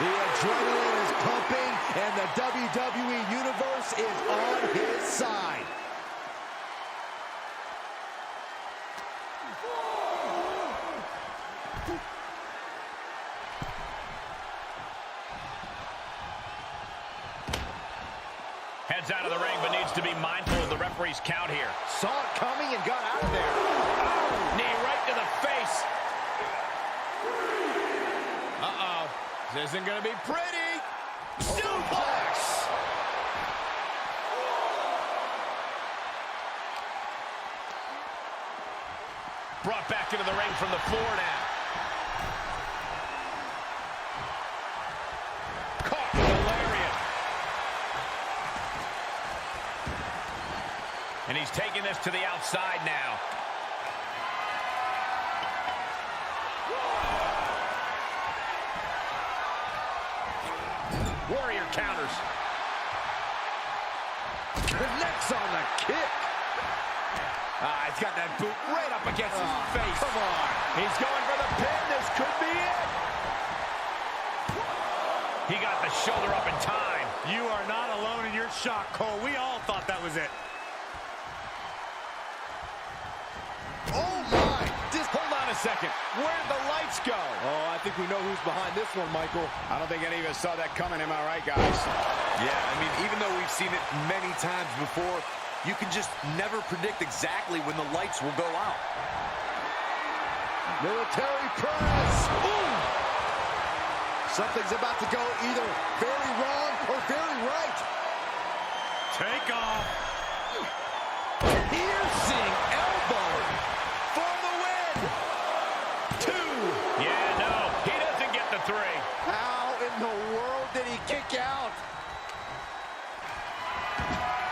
The adrenaline is pumping, and the WWE Universe is on his side. Heads out of the ring, but needs to be mindful of the referee's count here. Saw it coming and got out of there. Oh, knee right to the face. Uh-oh. This isn't going to be pretty. Suplex. Brought back into the ring from the floor now. Caught with a lariat. And he's taking this to the outside now. Warrior counters. Connects on the kick. He's got that boot right up against his face. Come on. He's going for the pin. This could be it. He got the shoulder up in time. You are not alone in your shock, Cole. We all thought that was it. Oh, my. Just hold on a second. Where'd the lights go? Oh, I think we know who's behind this one, Michael. I don't think any of us saw that coming. Am I right, guys? Yeah, I mean, even though we've seen it many times before, you can just never predict exactly when the lights will go out. Military press. Ooh. Something's about to go either very wrong or very right. Take off. Piercing elbow for the win. 2. Yeah, no. He doesn't get the 3. How in the world did he kick out?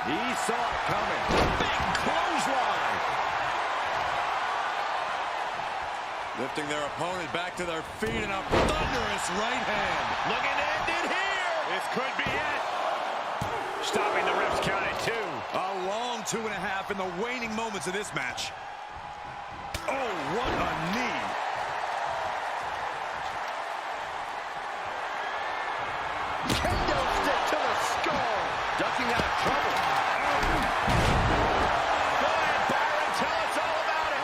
He saw it coming. Big clothesline. Lifting their opponent back to their feet in a thunderous right hand. Looking to end it here. This could be it. Stopping the ref's count at 2. A long 2.5 in the waning moments of this match. Oh, what a knee. Kendo stick to the skull. Ducking out of trouble. Go ahead, Byron. Tell us all about it.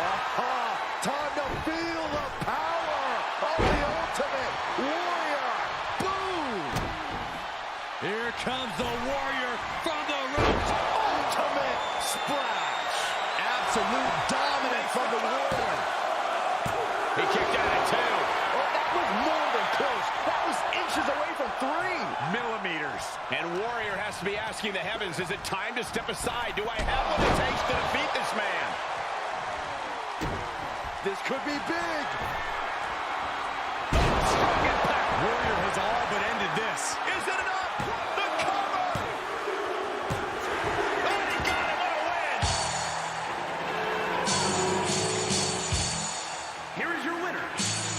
Time to feel the power of the Ultimate Warrior. Boom. Here comes the Warrior from the Rhodes. Ultimate splash. Absolute dominance from the Warrior. He kicked out at 2. Oh, that was more than close. That was inches away from 3 millimeters. And Warrior has to be asking the heavens, is it time to step aside? Do I have what it takes to defeat this man? This could be big. Strong impact. Warrior has all but ended this. Is it enough? The cover! And he got him. What a win! Here is your winner,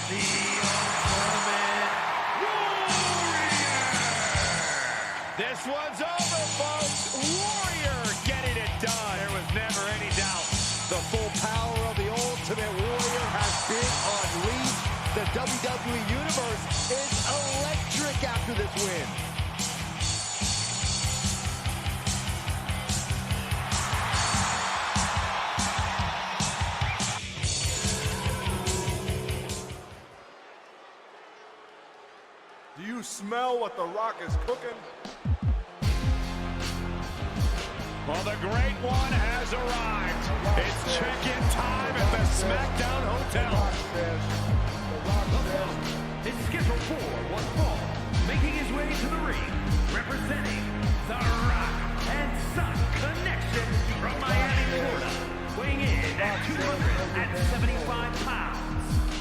the Ultimate Warrior. This one's over, folks. Warrior getting it done. There was never any doubt. The full power of the Ultimate Warrior has been unleashed. The WWE Universe is electric after this win. Do you smell what The Rock is cooking? Well, the Great One has arrived. It's check-in time at the SmackDown Hotel. The Rock says, It's scheduled for one fall.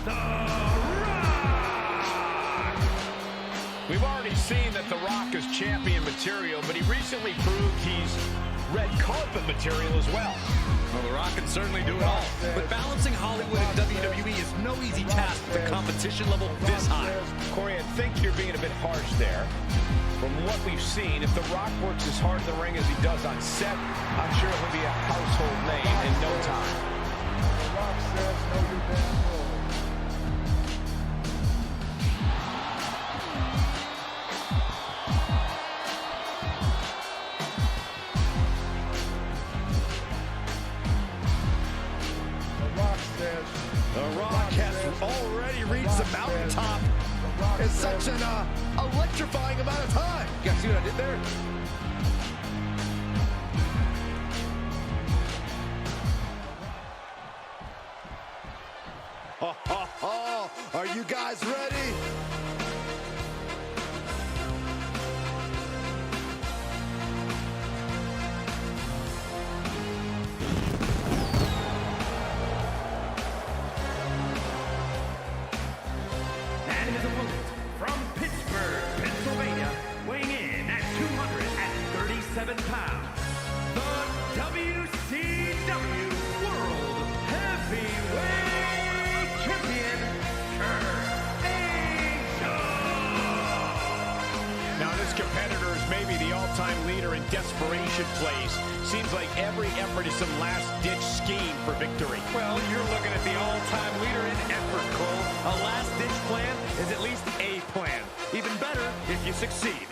The Rock! We've already seen that The Rock is champion material, but he recently proved he's red carpet material as well. Well, The Rock can certainly do it all. But balancing Hollywood and WWE is no easy task with a competition level this high. Corey, I think you're being a bit harsh there. From what we've seen, if The Rock works as hard in the ring as he does on set, I'm sure he'll be a household name in no time. The Rock says, know your damn role. The Rock has already reached the mountaintop in such an electrifying amount of time. You guys see what I did there? Are you guys ready? And his opponent from Pittsburgh, Pennsylvania, weighing in at 237 pounds, the WCW World Heavyweight Champion, Kurt Angle. Now, this competitor is maybe the all-time leader in desperation plays. Seems like every effort is some last-ditch scheme for victory. Well, you're looking at the all-time leader in effort, Cole. A last-ditch plan is at least a plan. Even better if you succeed.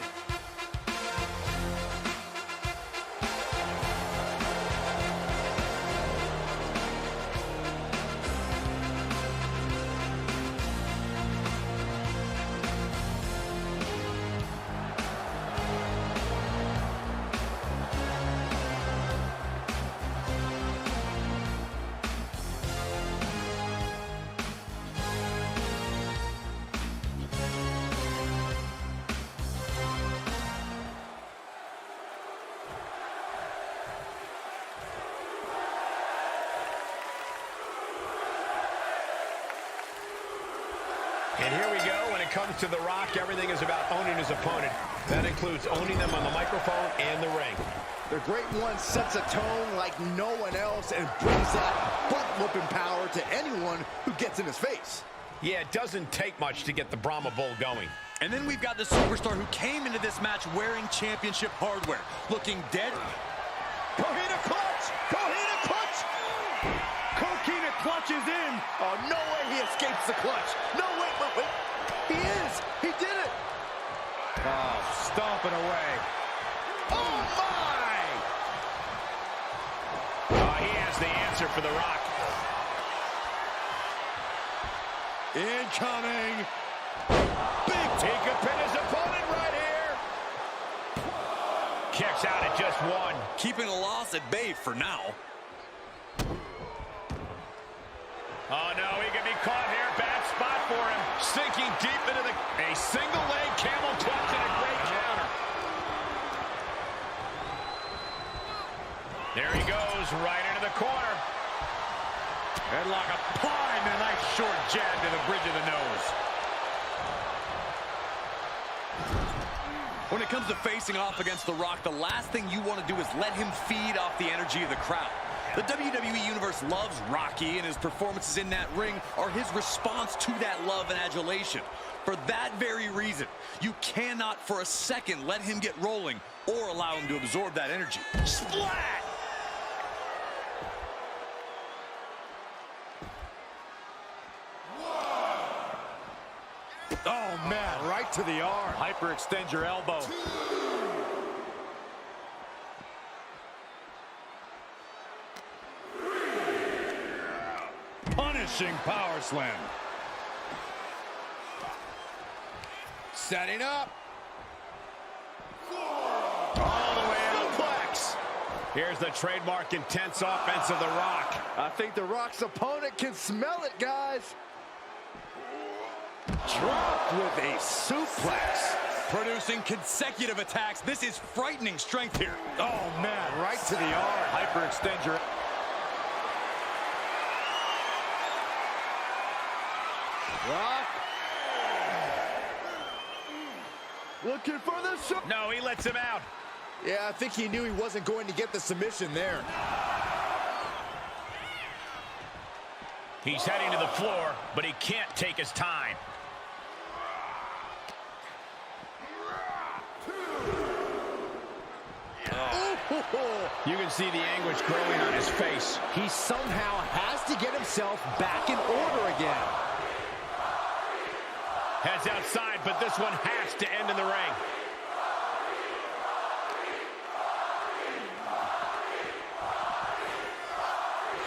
And here we go. When it comes to The Rock, everything is about owning his opponent. That includes owning them on the microphone and the ring. The Great One sets a tone like no one else and brings that butt-whooping power to anyone who gets in his face. Yeah, it doesn't take much to get the Brahma Bull going. And then we've got the superstar who came into this match wearing championship hardware, looking dead. Coquina clutch! Coquina clutch! Coquina clutch is in. Oh, no way he escapes the clutch. No, wait. He is. He did it. Oh, stomping away. Oh, my! He has the answer for The Rock. Incoming. He could pin his opponent right here. Kicks out at just one. Keeping a loss at bay for now. Oh, no, he can be caught here. Bad spot for him. Sinking deep into a single leg camel clutch and a great counter. There he goes, right into the corner. Headlock applied and a nice short jab to the bridge of the nose. When it comes to facing off against The Rock, the last thing you want to do is let him feed off the energy of the crowd. The WWE Universe loves Rocky, and his performances in that ring are his response to that love and adulation. For that very reason, you cannot for a second let him get rolling or allow him to absorb that energy. Splat! Oh, man, right to the arm. Hyperextend your elbow. Punishing power slam. Setting up. All the way out. Suplex. Here's the trademark intense offense of The Rock. I think The Rock's opponent can smell it, guys. Dropped with a suplex. Producing consecutive attacks. This is frightening strength here. Oh, man, right to the arm. Hyperextend your... Looking for the shot. No, he lets him out. Yeah, I think he knew he wasn't going to get the submission there. He's heading to the floor, but he can't take his time. You can see the anguish growing on his face. He somehow has to get himself back in order again. Heads outside, but this one has to end in the ring.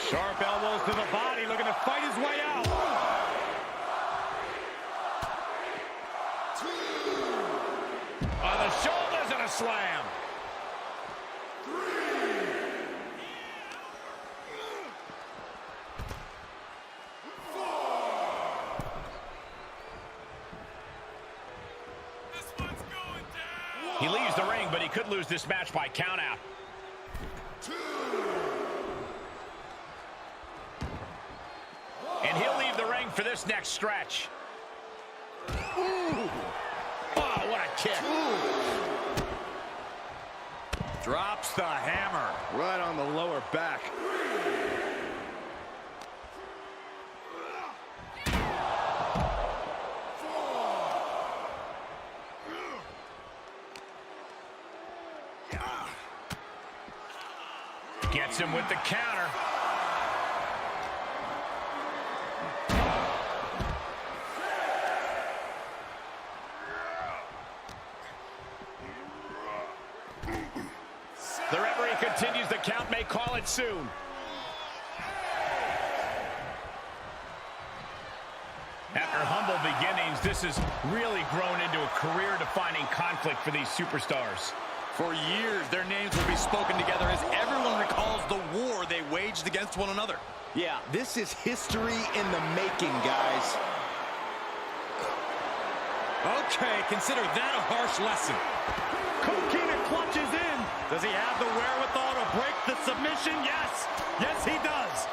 Sharp elbows to the body, looking to fight his way out. On the shoulders and a slam. He leaves the ring, but he could lose this match by countout. And he'll leave the ring for this next stretch. Ooh. Oh, what a kick. Ooh. Drops the hammer. Right on the lower back. Gets him with the counter. The referee continues the count, may call it soon. After humble beginnings, this has really grown into a career-defining conflict for these superstars. For years, their names will be spoken together as everyone recalls the war they waged against one another. Yeah, this is history in the making, guys. Okay, consider that a harsh lesson. Cena clutches in. Does he have the wherewithal to break the submission? Yes. Yes, he does.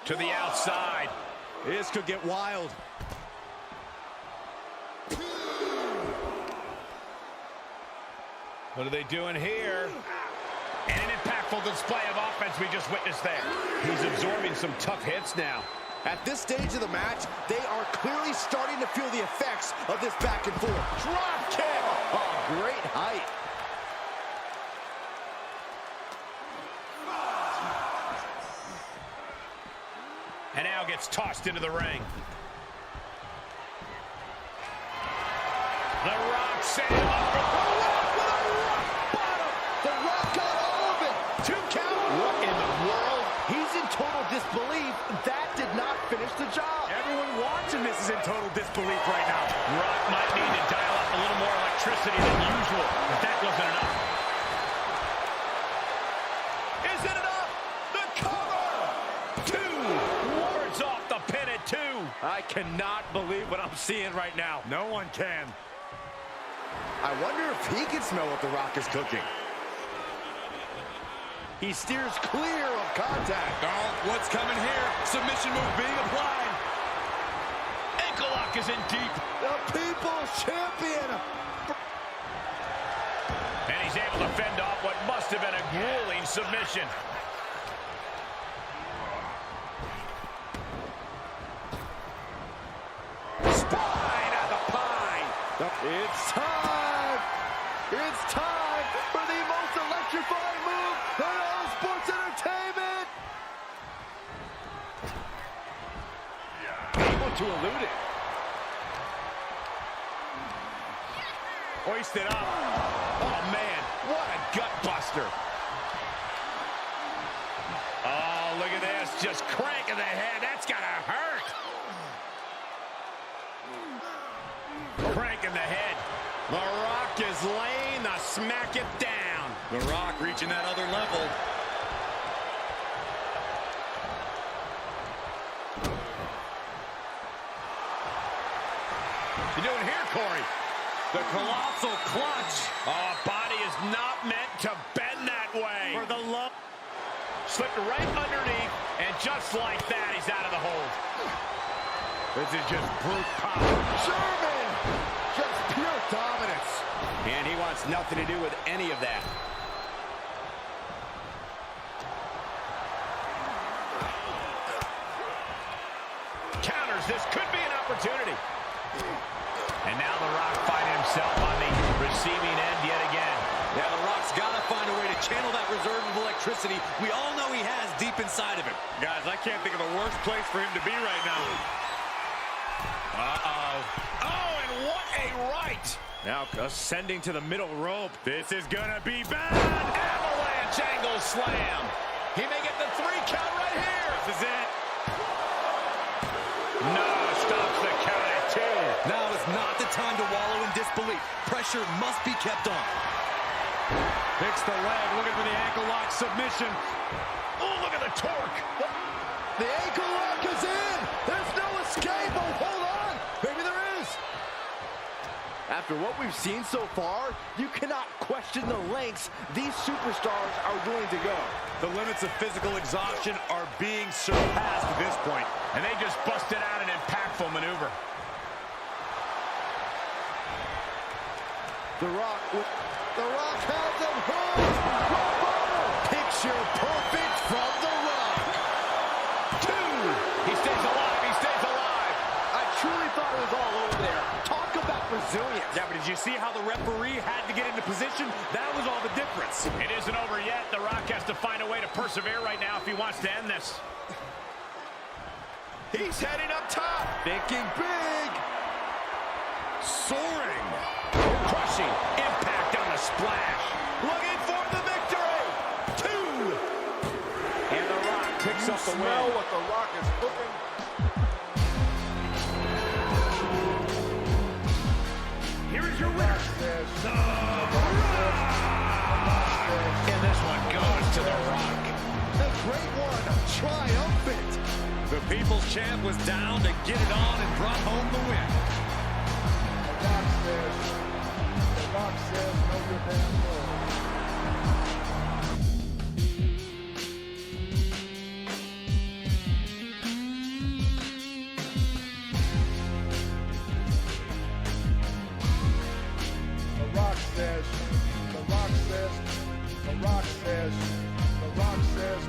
To the outside. This could get wild. What are they doing here? And an impactful display of offense we just witnessed there. He's absorbing some tough hits now. At this stage of the match, they are clearly starting to feel the effects of this back and forth. Drop kick! Oh, great height. And now gets tossed into the ring. The Rock set him up for the Rock with a rock bottom. The Rock got all of it. 2 count. What in the world? He's in total disbelief. That did not finish the job. Everyone watching this is in total disbelief right now. Rock might need to dial up a little more electricity than usual, but that wasn't enough. Is it enough? The cover! 2 wards off the pin at 2. I cannot believe what I'm seeing right now. No one can. I wonder if he can smell what The Rock is cooking. He steers clear of contact. Oh, what's coming here? Submission move being applied. Ankle lock is in deep. The People's Champion. And he's able to fend off what must have been a grueling submission. Spine of the pine. It's time. It's time for the most electrifying move in all sports entertainment. Able to elude it. Hoisted up. Oh, man. What a gut buster. Oh, look at this. Just cranking the head. That's got to hurt. Cranking the head. The Rock is laying the smack it down. The Rock reaching that other level. You doing here, Corey? The colossal clutch. Oh, body is not meant to bend that way. For the love. Slipped right underneath, and just like that, he's out of the hold. This is just brute power. Sherman! Just pure dominance. And he wants nothing to do with any of that. Counters, this could be an opportunity. And now The Rock finds himself on the receiving end yet again. Yeah, The Rock's got to find a way to channel that reserve of electricity we all know he has deep inside of him. Guys, I can't think of a worse place for him to be right now. Uh-oh. Oh, and what a right. Now ascending to the middle rope. This is gonna be bad. Avalanche angle slam. He may get the 3 count right here. This is it. No, stops the count at 2. Now is not the time to wallow in disbelief. Pressure must be kept on. Picks the leg, looking for the ankle lock submission. Oh, look at the torque. The ankle lock is in. There's no escape. Oh, hold on. Maybe there is. After what we've seen so far, you cannot question the lengths these superstars are willing to go. The limits of physical exhaustion are being surpassed at this point. And they just busted out an impactful maneuver. The Rock has him hooked. Picture perfect from The Rock. 2. He stays alive. He stays alive. I truly thought it was all over there. Talk about resilience. Yeah, but did you see how the referee had to get into position? That was all the difference. It isn't over yet. The Rock has to find a way to persevere right now if he wants to end this. He's heading up top. Thinking big. Soaring. Crushing impact on the splash. Looking for the victory. 2. And The Rock picks up the Smell win. what The Rock is cooking. Here is your winner, The Rock. And this one goes to The Rock. The Great One triumphant. The People's Champ was down to get it on and brought home the win. The Rock says, know your damn role. The Rock says, The Rock says, The Rock says, The Rock says,